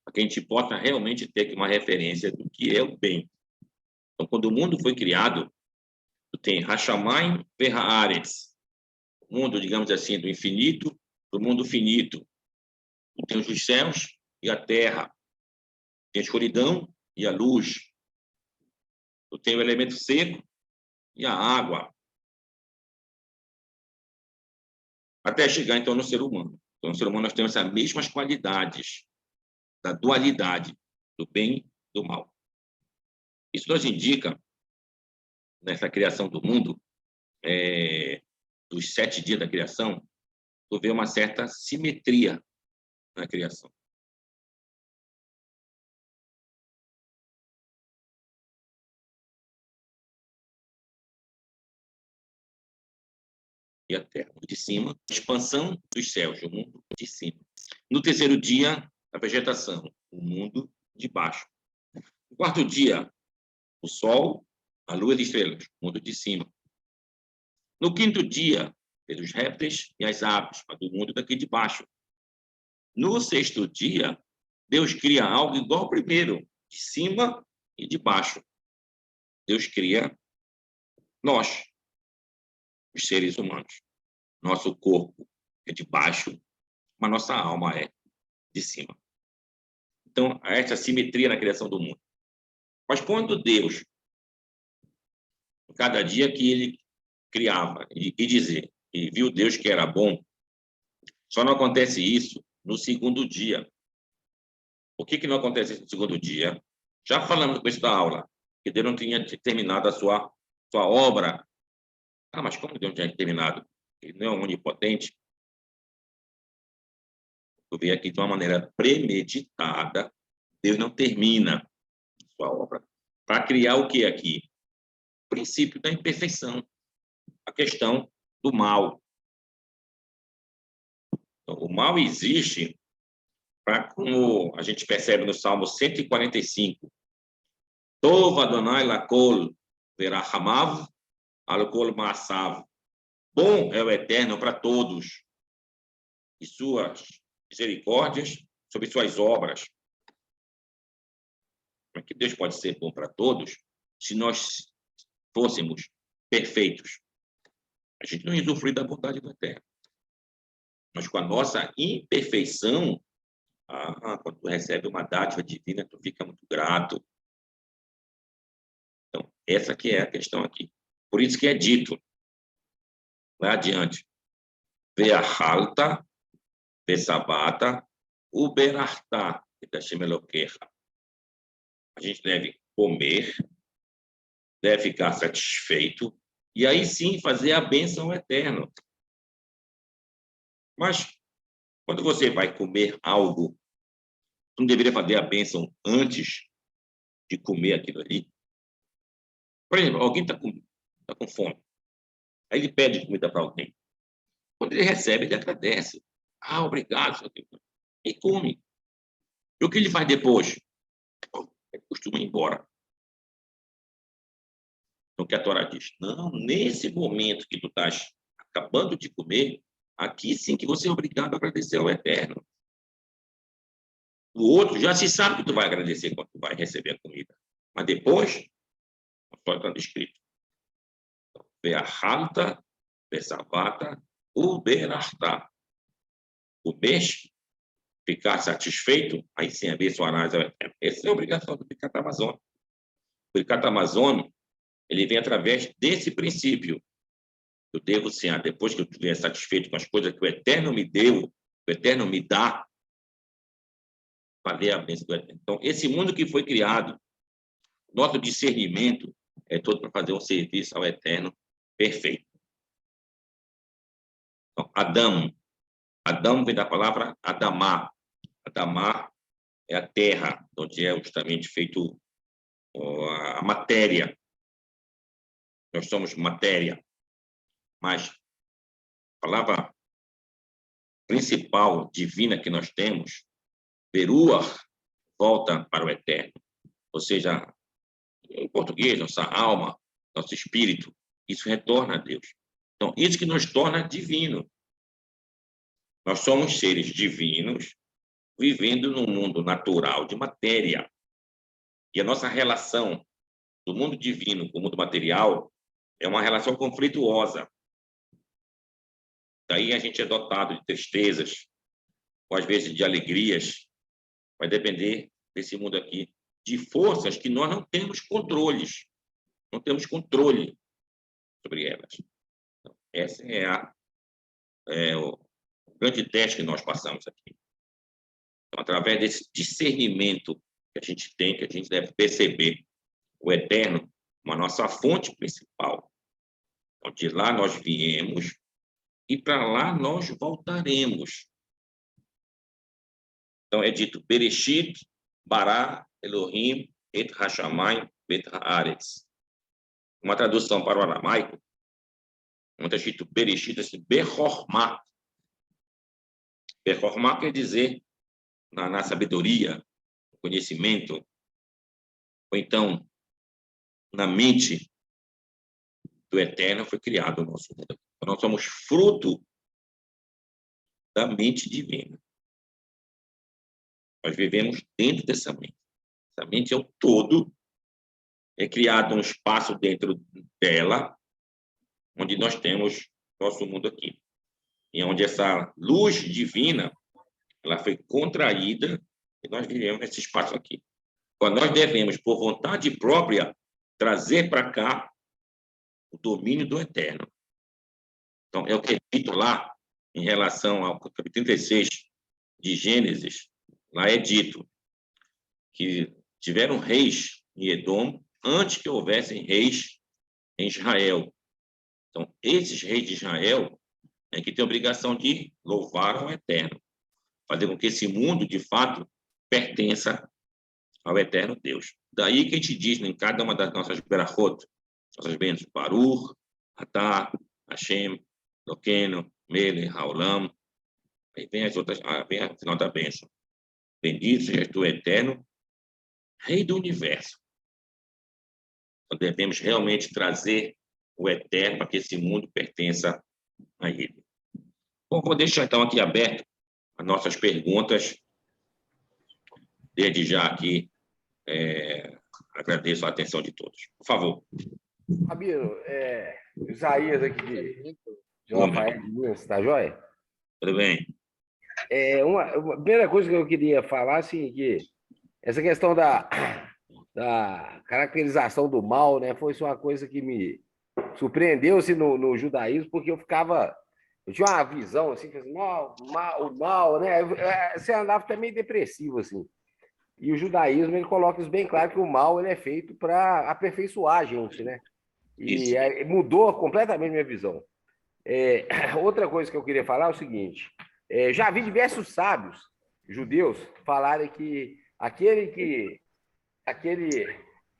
para que a gente possa realmente ter uma referência do que é o bem. Então, quando o mundo foi criado, tu tem Hashamayim ve'haaretz, o mundo, digamos assim, do infinito, do mundo finito. Tu tens os céus e a terra, tem a escuridão e a luz. Tu tem o elemento seco e a água. Até chegar, então, no ser humano. Então, no ser humano, nós temos as mesmas qualidades da dualidade, do bem e do mal. Isso nos indica, nessa criação do mundo, dos 7 dias da criação, tu vê uma certa simetria na criação. E a terra, de cima, expansão dos céus, o mundo de cima. No terceiro dia, a vegetação, o mundo de baixo. No quarto dia, o sol, a lua e as estrelas, o mundo de cima. No quinto dia, os répteis e as aves, do mundo daqui de baixo. No sexto dia, Deus cria algo igual ao primeiro, de cima e de baixo. Deus cria nós, os seres humanos. Nosso corpo é de baixo, mas nossa alma é de cima. Então, há essa simetria na criação do mundo. Mas quando Deus, cada dia que ele criava e dizer, e viu Deus que era bom, só não acontece isso no segundo dia. Por que não acontece isso no segundo dia? Já falamos no começo da aula, que Deus não tinha terminado a sua obra. Ah, mas como Deus não tinha terminado? Ele não é onipotente? Eu vi aqui de uma maneira premeditada, Deus não termina a sua obra. Para criar o que aqui? O princípio da imperfeição. A questão do mal. Então, o mal existe para, como a gente percebe no Salmo 145, Tov Adonai lakol verachamav alkol ma'asav. Bom é o Eterno para todos, e suas misericórdias sobre suas obras. Como é que Deus pode ser bom para todos se nós fôssemos perfeitos? A gente não usufrui da bondade do Eterno. Mas com a nossa imperfeição, quando tu recebe uma dádiva divina, tu fica muito grato. Então, essa que é a questão aqui. Por isso que é dito, lá adiante, Ve'achalta, ve'sabata, uberachta, Hashem Elokecha. A gente deve comer, deve ficar satisfeito, e aí sim fazer a bênção eterna. Mas, quando você vai comer algo, tu não deveria fazer a bênção antes de comer aquilo ali? Por exemplo, alguém está com fome. Aí ele pede comida para alguém. Quando ele recebe, ele agradece. Ah, obrigado, seu Deus. E come. E o que ele faz depois? Ele costuma ir embora. Então, o que a Torá diz? Não, nesse momento que tu estás acabando de comer, aqui sim que você é obrigado a agradecer ao Eterno. O outro já se sabe que tu vai agradecer quando tu vai receber a comida. Mas depois, só está escrito. Ve'achalta, ve'sabata, uberachta. Comer, ficar satisfeito, aí sim abençoarás ao Eterno. Essa é a obrigação do Birkat Hamazon. O Birkat Hamazon, ele vem através desse princípio. Eu devo, sim, depois que eu estiver satisfeito com as coisas que o Eterno me deu, o Eterno me dá, fazer a bênção do Eterno. Então, esse mundo que foi criado, nosso discernimento é todo para fazer um serviço ao Eterno perfeito. Então, Adão vem da palavra Adamá. Adamá é a terra, onde é justamente feito a matéria. Nós somos matéria. Mas a palavra principal, divina que nós temos, Beruach, volta para o Eterno. Ou seja, em português, nossa alma, nosso espírito, isso retorna a Deus. Então, isso que nos torna divino. Nós somos seres divinos, vivendo num mundo natural de matéria. E a nossa relação do mundo divino com o mundo material é uma relação conflituosa. Daí a gente é dotado de tristezas, ou às vezes de alegrias. Vai depender desse mundo aqui, de forças que nós não temos controles. Não temos controle sobre elas. Então, esse é o grande teste que nós passamos aqui. Então, através desse discernimento que a gente tem, que a gente deve perceber o eterno, uma nossa fonte principal. Então, de lá nós viemos e para lá nós voltaremos. Então, é dito Bereshit, Bará, Elohim, Et Hashamayim, Bet Haaretz. Uma tradução para o aramaico, onde é escrito Bereshit, é Behormá. Behormá quer dizer, na sabedoria, no conhecimento, ou então, na mente do Eterno foi criado o nosso mundo. Então, nós somos fruto da mente divina. Nós vivemos dentro dessa mente. Essa mente é o todo, é criado um espaço dentro dela, onde nós temos nosso mundo aqui. E onde essa luz divina, ela foi contraída e nós vivemos nesse espaço aqui. Quando nós devemos, por vontade própria, trazer para cá o domínio do Eterno. Então, é o que é dito lá, em relação ao capítulo 36 de Gênesis, lá é dito que tiveram reis em Edom antes que houvessem reis em Israel. Então, esses reis de Israel é que têm a obrigação de louvar ao Eterno, fazer com que esse mundo, de fato, pertença ao Eterno Deus. Daí que a gente diz em cada uma das nossas berachot, nossas bênçãos, Baruch, Atah, Hashem, Eloqueno, Mele, Haolam. Aí vem as outras, vem a final da bênção. Bendito sejas tu, Eterno, Rei do Universo. Então, devemos realmente trazer o Eterno para que esse mundo pertença a Ele. Bom, vou deixar então aqui aberto as nossas perguntas. Desde já aqui, agradeço a atenção de todos. Por favor. Rabino, Isaías aqui de Lafayette, de Minas, tá joia? Tudo bem? Uma primeira coisa que eu queria falar, assim, que essa questão da caracterização do mal, né, foi uma coisa que me surpreendeu assim, no judaísmo, porque eu tinha uma visão assim, o mal, né? Você andava até meio depressivo, assim. E o judaísmo, ele coloca isso bem claro, que o mal ele é feito para aperfeiçoar a gente, né? E aí, mudou completamente minha visão. Outra coisa que eu queria falar é o seguinte, já vi diversos sábios judeus falarem que aquele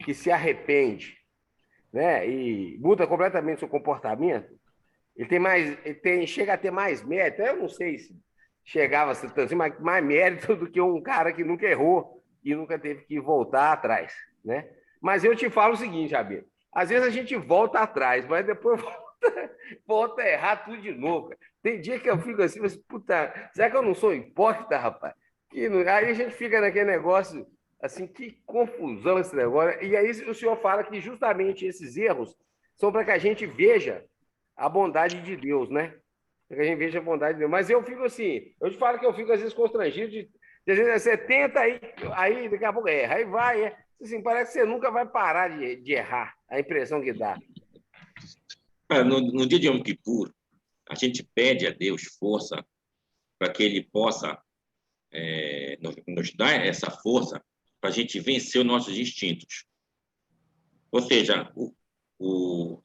que se arrepende, né, e muda completamente seu comportamento, chega a ter mais mérito. Eu não sei se chegava a ser assim, mas mais mérito do que um cara que nunca errou e nunca teve que voltar atrás, né? Mas eu te falo o seguinte, Rabino, às vezes a gente volta atrás, mas depois volta a errar tudo de novo. Cara. Tem dia que eu fico assim, mas, puta, será que eu não sou hipócrita, rapaz? Aí a gente fica naquele negócio, assim, que confusão esse negócio. E aí o senhor fala que justamente esses erros são para que a gente veja a bondade de Deus, né? Para que a gente veja a bondade de Deus. Mas eu fico assim, eu te falo que eu fico às vezes constrangido de às vezes você tenta, aí daqui a pouco erra, aí vai, assim, parece que você nunca vai parar de errar, a impressão que dá. No dia de Yom Kippur, a gente pede a Deus força para que Ele possa nos dar essa força para a gente vencer os nossos instintos. Ou seja,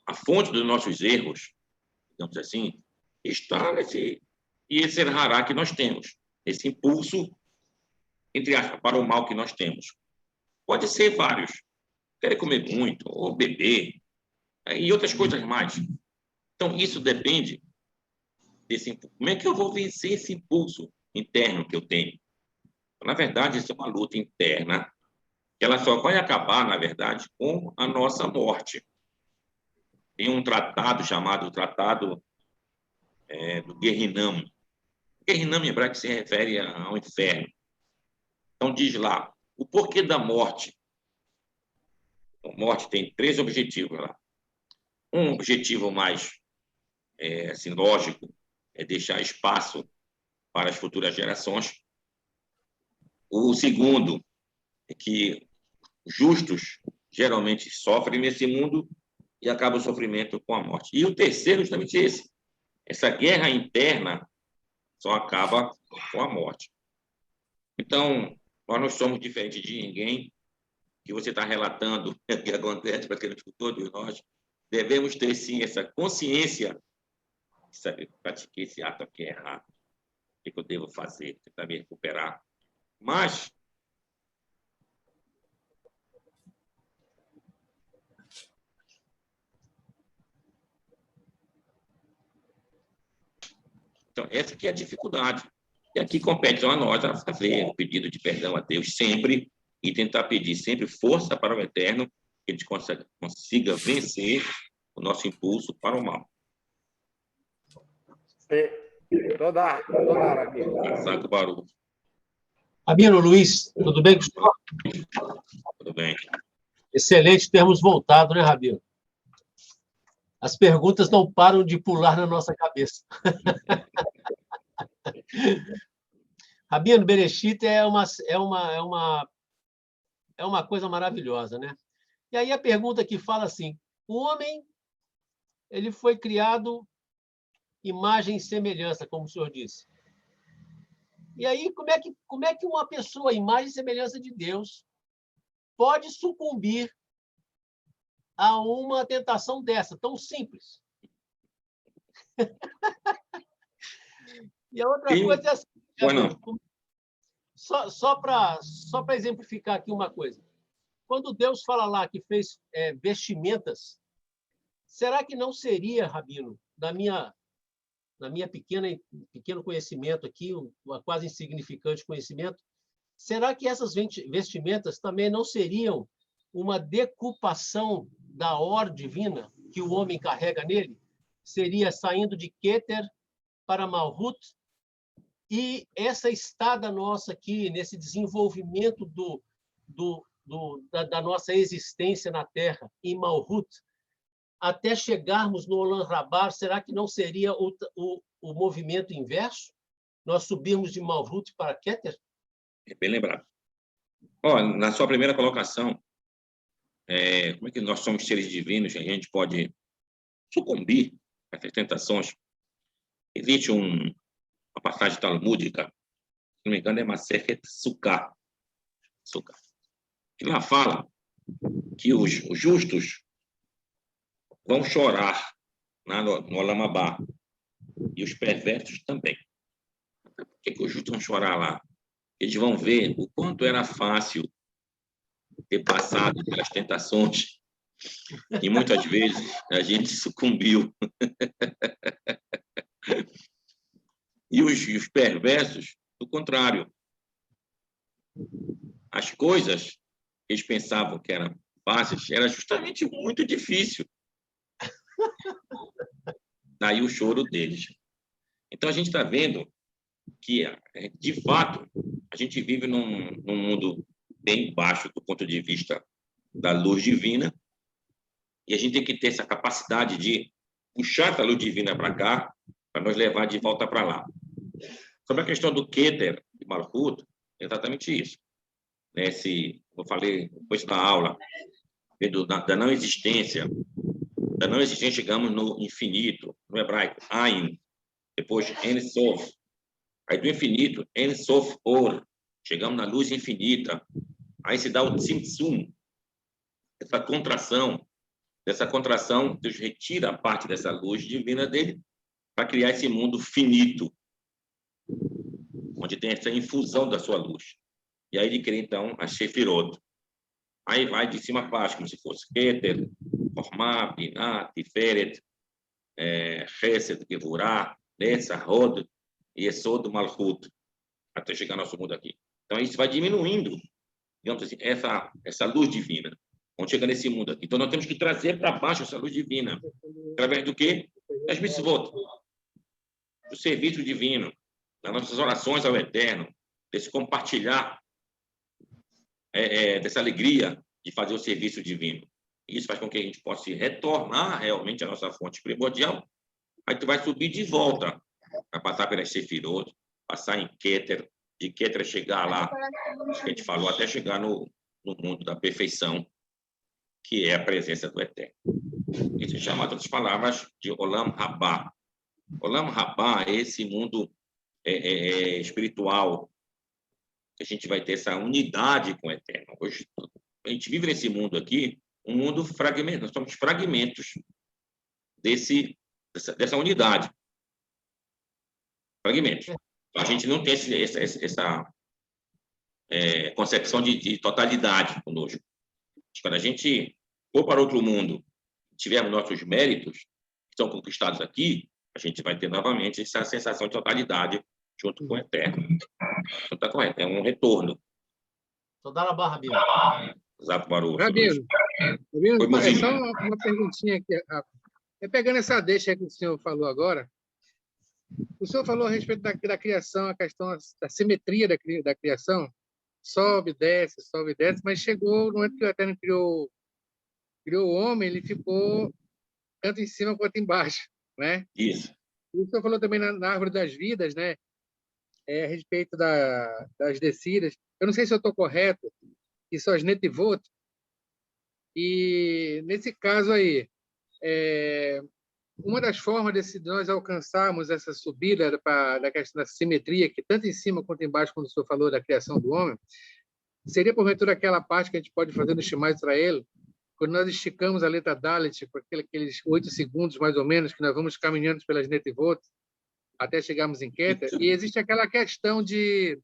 a fonte dos nossos erros, digamos assim, está nesse Yetzer Hará que nós temos, esse impulso, entre aspas, para o mal que nós temos. Pode ser vários. Querer comer muito, ou beber, e outras coisas mais. Então, isso depende desse impulso. Como é que eu vou vencer esse impulso interno que eu tenho? Na verdade, isso é uma luta interna, que ela só vai acabar, na verdade, com a nossa morte. Tem um tratado chamado Tratado do Guerrinam. Guerrinam em hebraico se refere ao inferno. Então, diz lá, o porquê da morte. A morte tem 3 objetivos lá. Um objetivo mais assim, lógico é deixar espaço para as futuras gerações. O segundo é que justos geralmente sofrem nesse mundo e acaba o sofrimento com a morte. E o terceiro, justamente esse. Essa guerra interna só acaba com a morte. Então, nós não somos diferentes de ninguém que você está relatando o que acontece para todos nós. Devemos ter, sim, essa consciência de saber que pratiquei esse ato aqui errado. O que eu devo fazer? Tentar me recuperar. Mas então, essa que é a dificuldade. E aqui compete a nós a fazer o pedido de perdão a Deus sempre e tentar pedir sempre força para o Eterno, que a gente consiga vencer o nosso impulso para o mal. Toda hora, amigo. Saco barulho. Rabino Luiz, tudo bem com o senhor? Tudo bem. Excelente termos voltado, né, Rabino? As perguntas não param de pular na nossa cabeça. Rabino, Bereshit é uma coisa maravilhosa, né? E aí a pergunta que fala assim, o homem ele foi criado imagem e semelhança, como o senhor disse. E aí, como é que uma pessoa, imagem e semelhança de Deus, pode sucumbir a uma tentação dessa, tão simples? E a outra coisa é assim, só para exemplificar aqui uma coisa. Quando Deus fala lá que fez vestimentas, será que não seria, Rabino, na minha pequeno conhecimento aqui, quase insignificante conhecimento, será que essas vestimentas também não seriam uma decupação da or divina que o homem carrega nele? Seria saindo de Keter para Malhut, e essa estada nossa aqui, nesse desenvolvimento da nossa existência na Terra, em Malhut, até chegarmos no Olam Rabar, será que não seria o movimento inverso? Nós subirmos de Malhut para Keter? É bem lembrado. Na sua primeira colocação, como é que nós somos seres divinos e a gente pode sucumbir a essas tentações? Existe uma passagem talmúdica, se não me engano, é Masechet Sukkah, que lá fala que os justos vão chorar no Olam Abá, e os perversos também. Por que os justos vão chorar lá? Eles vão ver o quanto era fácil ter passado pelas tentações, e muitas vezes a gente sucumbiu. E os perversos, do contrário. As coisas que eles pensavam que eram fáceis, era justamente muito difícil. Daí o choro deles. Então, a gente está vendo que, de fato, a gente vive num mundo bem baixo do ponto de vista da luz divina, e a gente tem que ter essa capacidade de puxar essa luz divina para cá, para nos levar de volta para lá. Sobre a questão do Keter e Malhut, é exatamente isso. Eu falei depois da aula, da não existência. Da não existência, chegamos no infinito, no hebraico, Ain, depois En Sof. Aí do infinito, En Sof Or, chegamos na luz infinita. Aí se dá o Tzimtzum, essa contração. Dessa contração, Deus retira a parte dessa luz divina dele para criar esse mundo finito, onde tem essa infusão da sua luz. E aí ele cria, então, a Shefirot. Aí vai de cima a baixo, como se fosse Keter, Chokhmah, Binah, Tiferet, Chesed, Gevurah, Netzach, Hod, Yesod, Malchut, até chegar ao nosso mundo aqui. Então, isso vai diminuindo, digamos assim, essa luz divina, quando chega nesse mundo aqui. Então, nós temos que trazer para baixo essa luz divina. Através do quê? Das mitzvot, do serviço divino, das nossas orações ao Eterno, desse compartilhar dessa alegria de fazer o serviço divino. Isso faz com que a gente possa retornar realmente à nossa fonte primordial. Aí tu vai subir de volta, vai passar pelas Sefirot, passar em Keter, de Keter chegar lá, que a gente falou, até chegar no mundo da perfeição, que é a presença do Eterno. Isso é chamado, outras palavras, de Olam Rabá. Olam Rabá é esse mundo espiritual, que a gente vai ter essa unidade com o Eterno. Hoje, a gente vive nesse mundo aqui, um mundo fragmentado, nós somos fragmentos dessa unidade. Fragmentos. A gente não tem essa concepção de totalidade conosco. Quando a gente for para outro mundo, tivermos nossos méritos, que são conquistados aqui, a gente vai ter novamente essa sensação de totalidade junto com o Eterno. Então, está correto, é um retorno. Só dá na barra, Bíblia. Exato, Baruch. Rabino, Oi, é só uma perguntinha aqui. Pegando essa deixa que o senhor falou agora, o senhor falou a respeito da criação, a questão da simetria da criação, sobe, desce, mas chegou no momento que o Eterno criou o homem, ele ficou tanto em cima quanto embaixo, né? Isso. E o senhor falou também na árvore das vidas, né? A respeito das descidas. Eu não sei se eu estou correto, que são as netivot. E nesse caso aí, uma das formas de nós alcançarmos essa subida da questão da simetria, que tanto em cima quanto embaixo, quando o senhor falou da criação do homem, seria porventura aquela parte que a gente pode fazer no Shema Israel, quando nós esticamos a letra Dalet, por aqueles 8 segundos mais ou menos, que nós vamos caminhando pelas netivot, até chegarmos em Keter, e existe aquela questão que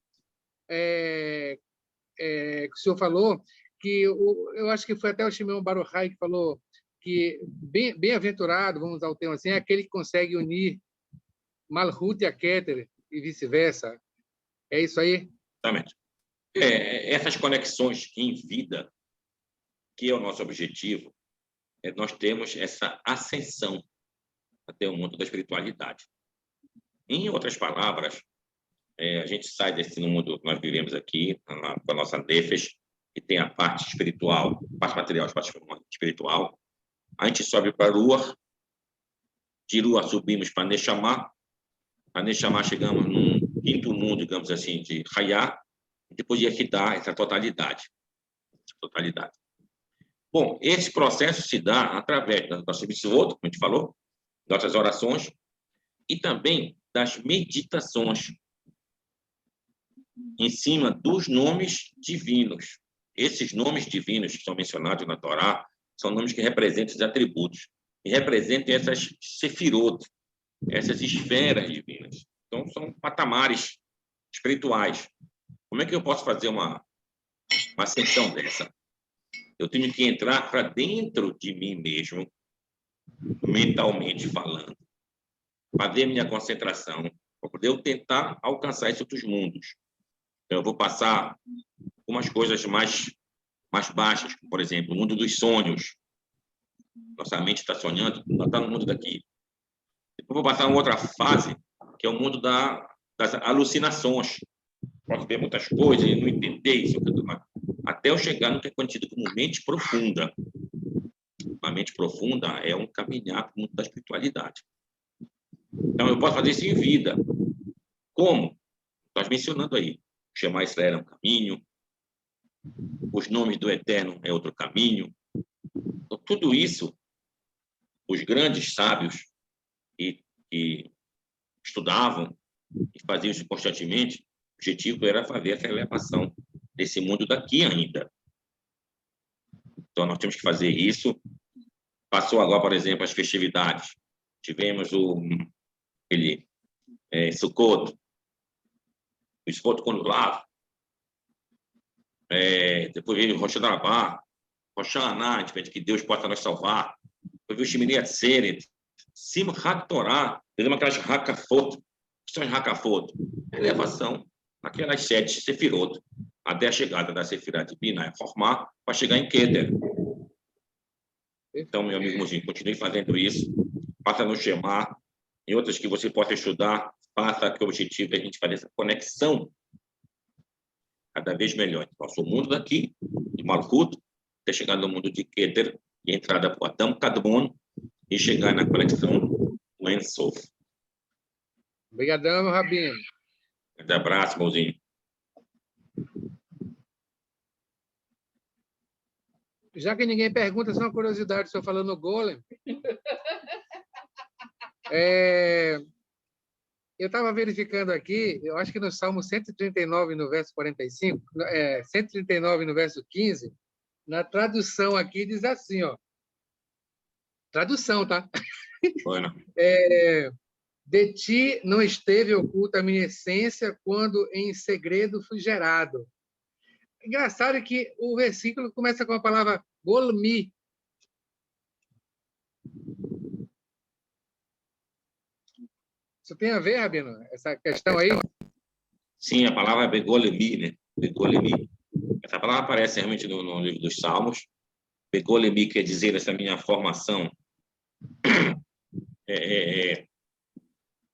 o senhor falou, que eu acho que foi até o Shimon Bar Yochai que falou que bem-aventurado, vamos usar o termo assim, é aquele que consegue unir Malhut e a Keter e vice-versa. É isso aí? Exatamente. Essas conexões em vida, que é o nosso objetivo, nós temos essa ascensão até o mundo da espiritualidade. Em outras palavras, a gente sai desse mundo que nós vivemos aqui, com a nossa nefesh, que tem a parte espiritual, parte material, a parte espiritual. A gente sobe para Ruach, de Ruach subimos para Neshama, a Neshama chegamos num quinto mundo, digamos assim, de Hayá, e depois de Yehidah, essa totalidade. Bom, esse processo se dá através das nossas mitzvot, como a gente falou, nossas orações, e também das meditações em cima dos nomes divinos. Esses nomes divinos que são mencionados na Torá são nomes que representam os atributos, e representam essas sefirot, essas esferas divinas. Então, são patamares espirituais. Como é que eu posso fazer uma ascensão dessa? Eu tenho que entrar para dentro de mim mesmo, mentalmente falando, fazer minha concentração, para poder eu tentar alcançar esses outros mundos. Então, eu vou passar umas coisas mais baixas, como, por exemplo, o mundo dos sonhos. Nossa mente está sonhando, não está no mundo daqui. Depois vou passar uma outra fase, que é o mundo das alucinações. Posso ver muitas coisas e não entender isso, até eu chegar no que é conhecido como mente profunda. A mente profunda é um caminhar para o mundo da espiritualidade. Então, eu posso fazer isso em vida. Como? Estás mencionando aí. Shema Israel é um caminho, os nomes do Eterno é outro caminho. Então, tudo isso, os grandes sábios que estudavam e faziam isso constantemente, o objetivo era fazer essa elevação desse mundo daqui ainda. Então, nós temos que fazer isso. Passou agora, por exemplo, as festividades. Tivemos Sukkot, o Sukkot quando lava. Depois veio o Rosh Hashanah, Rosh Hashanah, a gente pede que Deus possa nos salvar. Depois veio o Shemini Atzeret, Simchat Torah, fizemos aquelas Hakafot. O que são as Hakafot? Elevação, aquelas 7 Sefirot, até a chegada da Sefirah Divina, formar para chegar em Keter. Então, meu amigo Mozinho, continue fazendo isso, faça no Shema, em outras que você possa estudar, faça que o objetivo é a gente fazer essa conexão cada vez melhor. Passou o mundo daqui, de Malkut, até chegar no mundo de Keter, e entrada para o Adam Kadmon, e chegar na conexão com Ein Sof. Obrigadão, meu Rabino. Um abraço, irmãozinho. Já que ninguém pergunta, só uma curiosidade, estou falando no Golem. Eu estava verificando aqui, eu acho que no Salmo 139, no verso 45, 139, no verso 15, na tradução aqui diz assim, ó. Tradução, tá? Bueno. De ti não esteve oculta a minha essência quando em segredo fui gerado. Engraçado que o versículo começa com a palavra golmi. Isso tem a ver, Rabino, essa questão aí? Sim, a palavra é begolemi, né? Begolemi. Essa palavra aparece realmente no livro dos Salmos. Begolemi quer dizer essa minha formação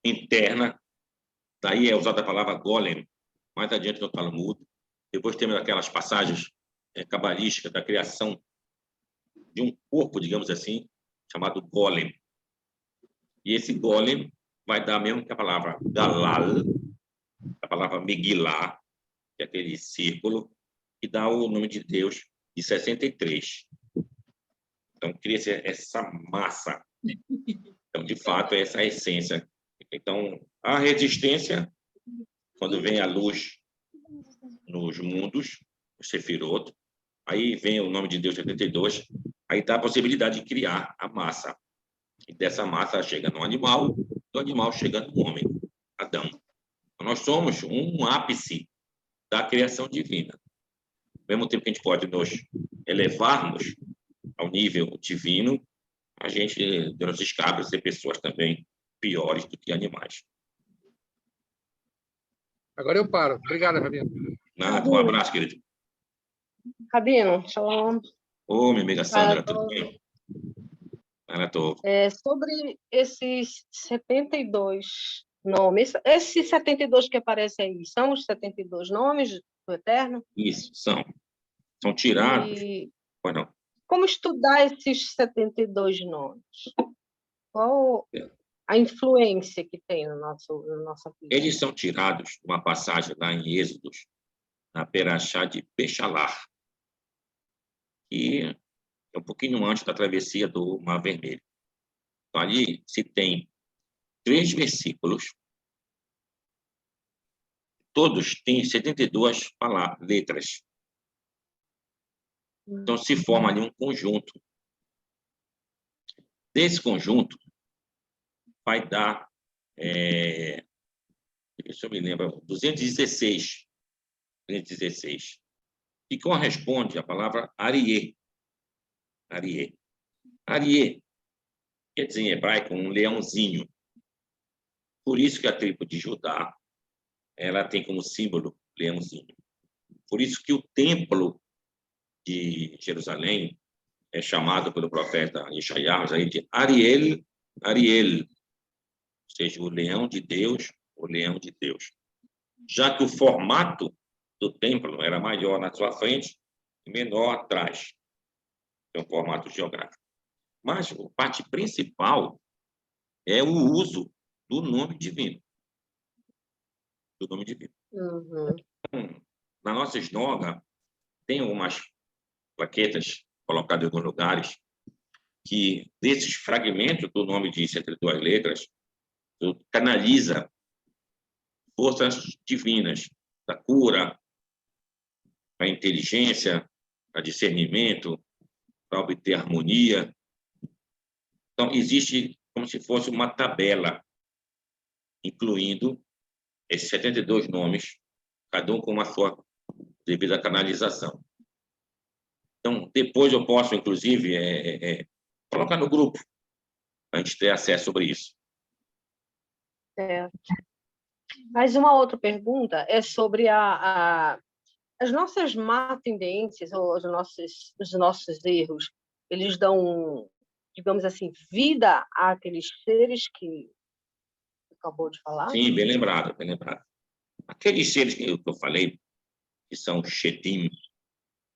interna. Daí é usada a palavra golem, mais adiante no Talmud. Depois temos aquelas passagens cabalísticas da criação de um corpo, digamos assim, chamado golem. E esse golem vai dar mesmo que a palavra galal, a palavra Megillah, que é aquele círculo, que dá o nome de Deus de 63. Então, cria-se essa massa. Então, de fato, essa é a essência. Então, a resistência, quando vem a luz nos mundos, o Sefirot, aí vem o nome de Deus 72, aí dá a possibilidade de criar a massa. E dessa massa chega no animal, do animal chega no homem, Adão. Então, nós somos um ápice da criação divina. Ao mesmo tempo que a gente pode nos elevarmos ao nível divino, a gente nos escapa ser pessoas também piores do que animais. Agora eu paro. Obrigado, Rabino. Nada, um abraço, querido. Rabino, shalom. Ô, minha amiga Sandra, tudo bem? Sobre esses 72 nomes, esses 72 que aparecem aí, são os 72 nomes do Eterno? Isso, são tirados. Pois não. Como estudar esses 72 nomes? Qual a influência que tem na nossa vida? Eles são tirados de uma passagem lá em Êxodos, na Perachá de Bechalar, que é um pouquinho antes da travessia do Mar Vermelho. Então, ali se tem 3 versículos, todos têm 72 letras. Então, se forma ali um conjunto. Desse conjunto, vai dar, deixa eu me lembrar, 216, que corresponde à palavra Ariê. Ariê. Ariê quer dizer em hebraico um leãozinho. Por isso que a tribo de Judá ela tem como símbolo leãozinho. Por isso que o templo de Jerusalém é chamado pelo profeta Yeshayahu de Ariel, Ariel, ou seja, o leão de Deus, o leão de Deus. Já que o formato do templo era maior na sua frente e menor atrás. É um formato geográfico. Mas a parte principal é o uso do nome divino. Do nome divino. Uhum. Na nossa esnoga, tem algumas plaquetas colocadas em alguns lugares que, desses fragmentos do nome de 72 letras, canaliza forças divinas da cura, a inteligência, a discernimento, para obter harmonia. Então, existe como se fosse uma tabela, incluindo esses 72 nomes, cada um com a sua devida canalização. Então, depois eu posso, inclusive, colocar no grupo, para a gente ter acesso sobre isso. Mas uma outra pergunta é sobre as nossas má tendências, ou os nossos erros, eles dão, digamos assim, vida àqueles seres que acabou de falar? Sim, bem lembrado, bem lembrado. Aqueles seres que eu falei, que são os Shedim,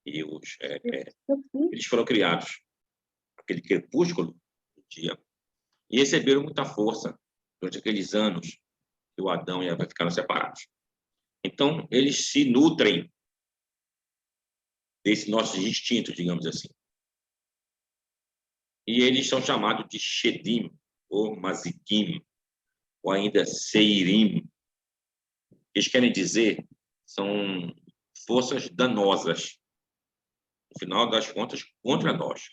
e eles foram criados naquele crepúsculo do dia e receberam muita força durante aqueles anos que o Adão e a Eva ficaram separados. Então, eles se nutrem desses nossos instintos, digamos assim. E eles são chamados de Shedim, ou Mazikim, ou ainda Seirim. Eles querem dizer, são forças danosas, no final das contas, contra nós.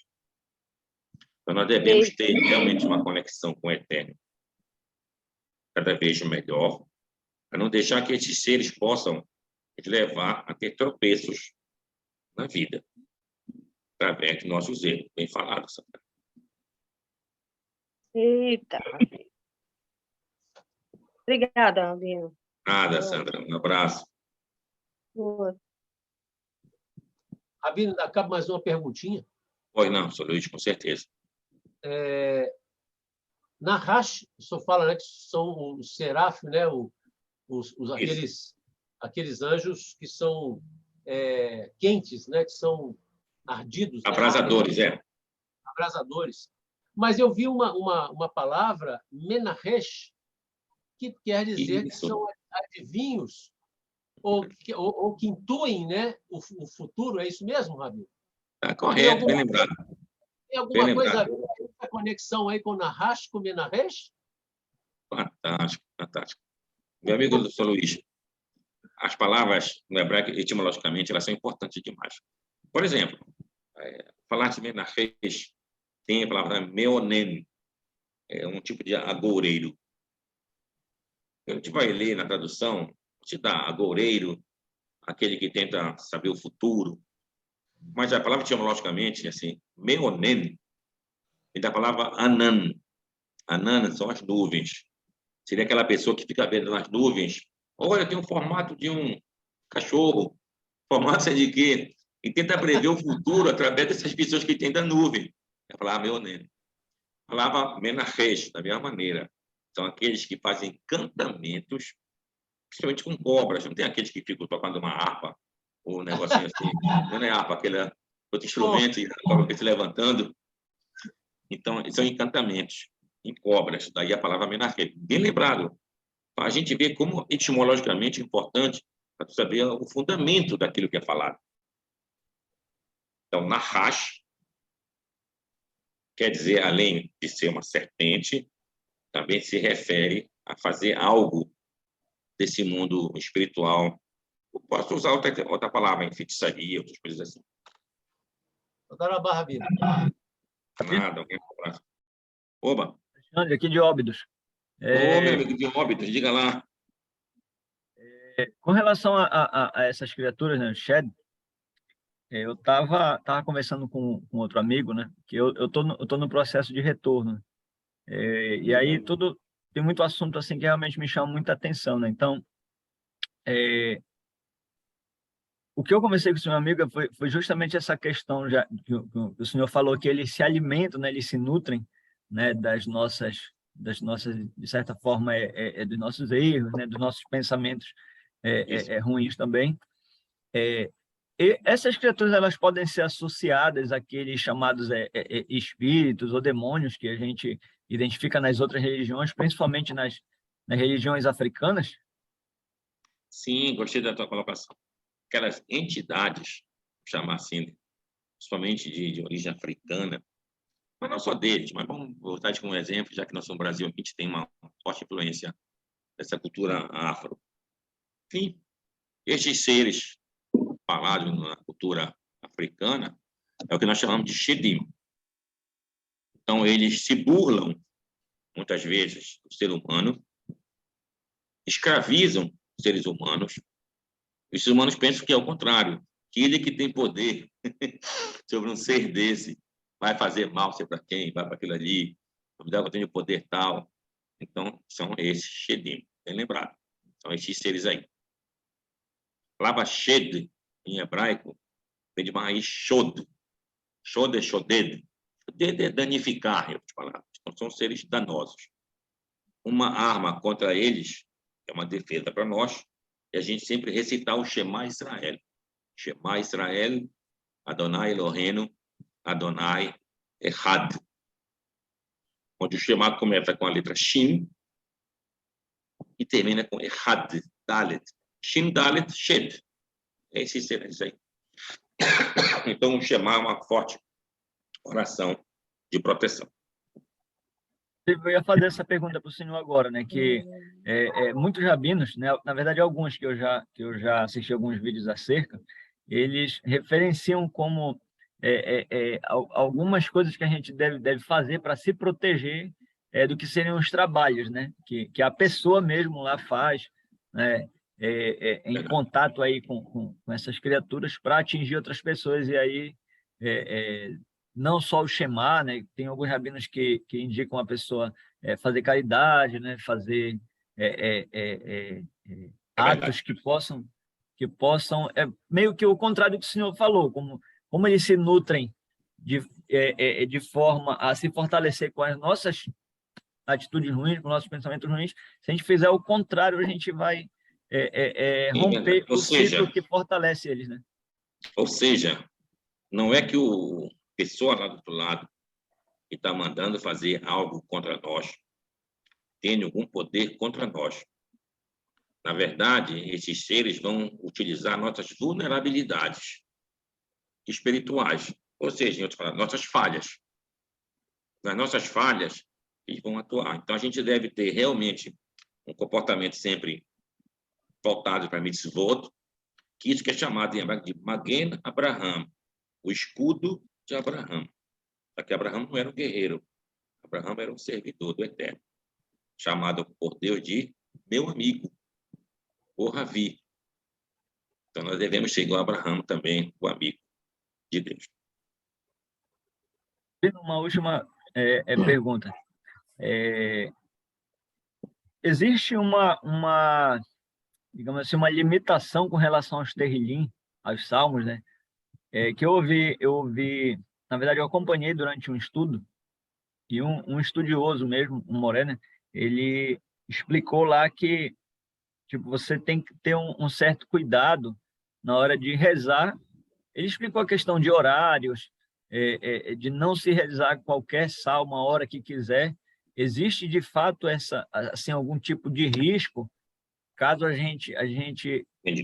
Então, nós devemos ter realmente uma conexão com o Eterno, cada vez melhor, para não deixar que esses seres possam nos levar a ter tropeços na vida, através dos nossos erros. Bem falado, Sandra. Eita. Obrigada, Albino. Nada, Sandra. Um abraço. Rabino, acaba mais uma perguntinha. Pois não, Sr. Luiz, com certeza. Na Rash, o senhor fala, né, que são os serafim, né, aqueles anjos que são quentes, né, que são ardidos. Abrasadores, né? Abrasadores. Mas eu vi uma palavra, menaresh, que quer dizer que são adivinhos, ou que intuem, né, o futuro. É isso mesmo, Rabino? Está correto, bem lembrado. Tem alguma coisa a ver com a conexão aí com Nahash, com Menaresh? Fantástico, fantástico. Meu amigo do Sr. Luiz, as palavras no hebraico, etimologicamente, elas são importantes demais. Por exemplo, falar de Menaresh tem a palavra meonen, é um tipo de agoureiro. A gente vai ler na tradução, te dá agoureiro, aquele que tenta saber o futuro. Mas a palavra etimologicamente, assim, meonen, vem da palavra anan. Anan são as nuvens. Seria aquela pessoa que fica vendo nas nuvens. Olha, tem um formato de um cachorro. Formato de quê? E tenta prever o futuro através dessas pessoas que tem da nuvem. É a palavra meonen. A palavra menaresh, da mesma maneira. São aqueles que fazem encantamentos, principalmente com cobras. Não tem aqueles que ficam tocando uma harpa, ou um negocinho assim. Não é harpa, aquele outro instrumento, e a cobra se levantando. Então, são encantamentos em cobras. Daí a palavra menaresh. Bem lembrado. Para a gente ver como etimologicamente é importante para saber o fundamento daquilo que é falado. Então, Nahash quer dizer, além de ser uma serpente, também se refere a fazer algo desse mundo espiritual. Eu posso usar outra palavra, em feitiçaria, outras coisas assim. Darabá, Rabino. Nada, alguém abraço. Oba! Alexandre, aqui de Óbidos. Ô, meu amigo de Óbidos, diga lá. Com relação a essas criaturas, né, Shed, eu estava conversando com outro amigo, né, que eu tô no processo de retorno. E aí tem muito assunto assim que realmente me chama muita atenção, né? Então, o que eu conversei com o seu amigo foi justamente essa questão que o senhor falou, que eles se alimentam, né, eles se nutrem, né, das nossas, de certa forma, dos nossos erros, né, dos nossos pensamentos ruins também. E essas criaturas, elas podem ser associadas àqueles chamados espíritos ou demônios que a gente identifica nas outras religiões, principalmente nas religiões africanas? Sim, gostei da tua colocação. Aquelas entidades, chamar assim, principalmente de origem africana, mas não só deles, mas vamos botar como exemplo, já que nós somos no Brasil, a gente tem uma forte influência dessa cultura afro. Enfim, estes seres falados na cultura africana é o que nós chamamos de Shedim. Então, eles se burlam, muitas vezes, do ser humano, escravizam os seres humanos. Os seres humanos pensam que é o contrário, que ele que tem poder sobre um ser desse, vai fazer mal, sei para quem, vai para aquilo ali, me dá que eu tenho poder tal. Então, são esses Shedim, bem lembrado. São esses seres aí. A palavra Shed, em hebraico, vem de uma raiz Shod. Shod é Shoded. Shoded é danificar, em outras palavras. Então, são seres danosos. Uma arma contra eles é uma defesa para nós, e a gente sempre recitar o Shema Israel. Shema Israel, Adonai Eloheinu, Adonai Echad. Onde o Shema começa com a letra Shin e termina com Echad, Dalet. Shin, Dalet, Shed. Esse aí. Então, o Shema é uma forte oração de proteção. Eu ia fazer essa pergunta para o senhor agora, né? Que muitos rabinos, né? Na verdade, alguns que eu já assisti alguns vídeos acerca, eles referenciam como algumas coisas que a gente deve fazer para se proteger do que seriam os trabalhos, né? Que a pessoa mesmo lá faz, né? Em contato aí com essas criaturas para atingir outras pessoas. E aí não só o Shema, né? Tem alguns rabinos que indicam a pessoa fazer caridade, né? Fazer atos que possam meio que o contrário do que o senhor falou, como eles se nutrem de forma a se fortalecer com as nossas atitudes ruins, com nossos pensamentos ruins. Se a gente fizer o contrário, a gente vai romper o ciclo que fortalece eles, né? Ou seja, não é que o pessoa lá do outro lado que está mandando fazer algo contra nós tem algum poder contra nós. Na verdade, esses seres vão utilizar nossas vulnerabilidades espirituais, ou seja, em outras palavras, nossas falhas. Nas nossas falhas, eles vão atuar. Então, a gente deve ter realmente um comportamento sempre voltado para mitzvot, que isso que é chamado em hebraico de Magen Abraham, o escudo de Abraão. Só que Abraão não era um guerreiro. Abraão era um servidor do Eterno, chamado por Deus de meu amigo, o Ravi. Então, nós devemos ser igual a Abraão também, o amigo de Deus. Uma última pergunta. Existe digamos assim, uma limitação com relação aos terrilim, aos salmos, né? Que eu ouvi, na verdade, eu acompanhei durante um estudo, e um estudioso mesmo, um moreno, ele explicou lá que tipo, você tem que ter um certo cuidado na hora de rezar. Ele explicou a questão de horários, de não se rezar qualquer salmo a hora que quiser. Existe, de fato, assim, algum tipo de risco caso a gente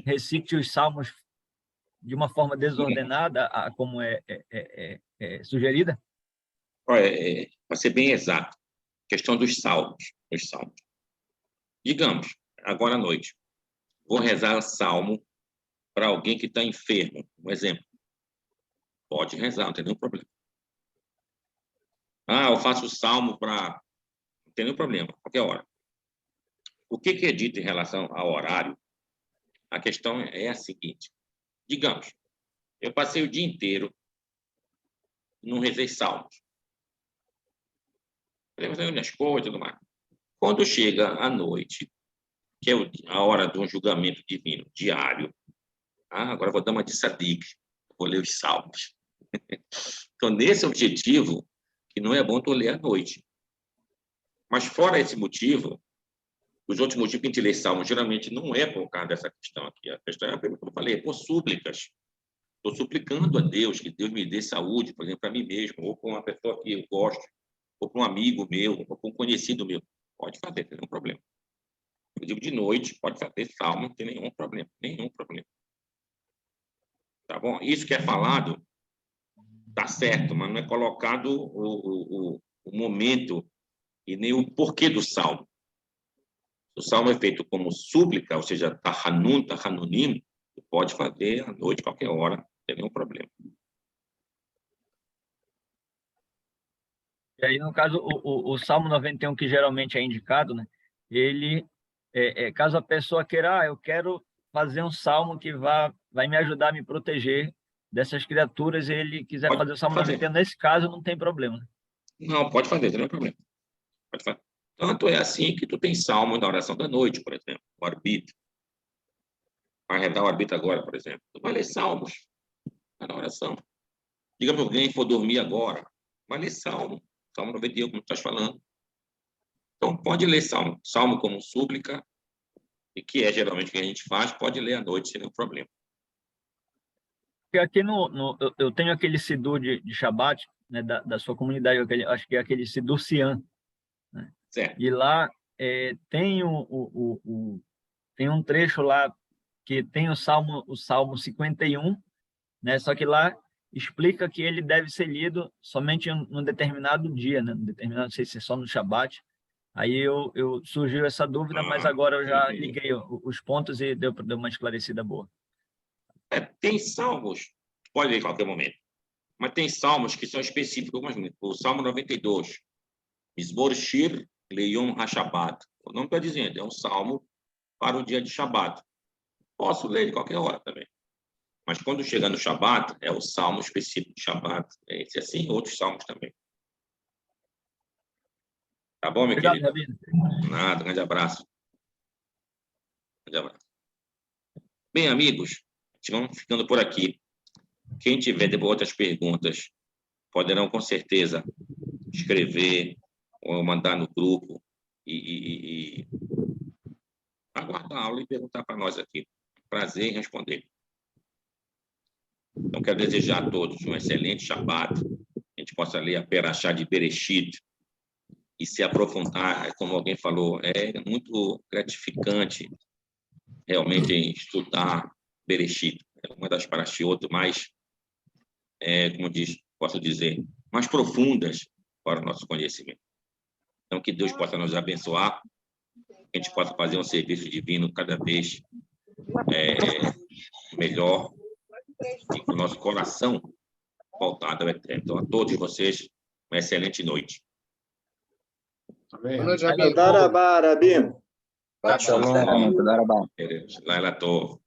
recite os salmos de uma forma desordenada, como é sugerida? Para ser bem exato, questão dos salmos. Digamos, agora à noite, vou rezar salmo para alguém que está enfermo, um exemplo. Pode rezar, não tem nenhum problema. Eu faço salmo para... Não tem nenhum problema, qualquer hora. O que é dito em relação ao horário? A questão é a seguinte. Digamos, eu passei o dia inteiro e não rezei salmos. Falei, fazendo minhas coisas e tudo mais. Quando chega à noite, que é a hora de um julgamento divino diário, agora vou dar uma de Sadik, vou ler os salmos. Então, nesse objetivo, que não é bom tu ler à noite. Mas, fora esse motivo, os outros motivos que a gente lê salmos, geralmente não é por causa dessa questão aqui. A questão é a pergunta que eu falei, por súplicas. Estou suplicando a Deus que Deus me dê saúde, por exemplo, para mim mesmo, ou para uma pessoa que eu gosto, ou para um amigo meu, ou para um conhecido meu. Pode fazer, não tem nenhum problema. Eu digo de noite, pode fazer salmo, não tem nenhum problema. Tá bom? Isso que é falado tá certo, mas não é colocado o momento e nem o porquê do salmo. O salmo é feito como súplica, ou seja, tahanun, tahanunim, pode fazer à noite, qualquer hora, não tem nenhum problema. E aí, no caso, o Salmo 91, que geralmente é indicado, né? Ele, caso a pessoa queira, eu quero fazer um salmo que vai me ajudar a me proteger dessas criaturas, e ele quiser fazer o Salmo 91, nesse caso, não tem problema. Não, pode fazer, não tem nenhum problema. Pode fazer. Tanto é assim que tu tem salmo na oração da noite, por exemplo, o arbítrio. Vai rezar o arbítrio agora, por exemplo. Tu vai ler salmos na oração. Diga para alguém que for dormir agora, vai ler salmo 91, como tu estás falando. Então, pode ler salmo como súplica, e que é geralmente o que a gente faz, pode ler à noite sem nenhum problema. que aqui eu tenho aquele Sidur de Shabbat, né, da sua comunidade, acho que é aquele Sidur Sian, né? Certo. E lá tem tem um trecho lá que tem o Salmo 51, né? Só que lá explica que ele deve ser lido somente num determinado dia, né? Não sei se é só no Shabbat. Aí surgiu essa dúvida, mas agora eu já liguei os pontos e deu uma esclarecida boa. Tem salmos, pode ler em qualquer momento, mas tem salmos que são específicos. O Salmo 92, Mizmor Shir Leyom HaShabbat. O nome está dizendo, é um salmo para o dia de Shabbat. Posso ler de qualquer hora também. Mas quando chega no Shabbat, é o salmo específico de Shabbat. Esse assim, outros salmos também. Tá bom, meu Obrigado, querido? Rabino. Nada, grande abraço. Grande abraço. Bem, amigos, vamos ficando por aqui. Quem tiver depois outras perguntas, poderão com certeza escrever ou mandar no grupo e aguardar a aula e perguntar para nós aqui. Prazer em responder. Então, quero desejar a todos um excelente Shabbat, que a gente possa ler a Perashá de Bereshit e se aprofundar, como alguém falou, é muito gratificante realmente em estudar Bereshit. É uma das parashiot mais, como posso dizer, mais profundas para o nosso conhecimento. Então, que Deus possa nos abençoar, que a gente possa fazer um serviço divino cada vez melhor e com o nosso coração voltado ao eterno. Então, a todos vocês, uma excelente noite. Boa noite, Rabino. תודה רבה, רבים. Shalom. תודה רבה. לילה טוב.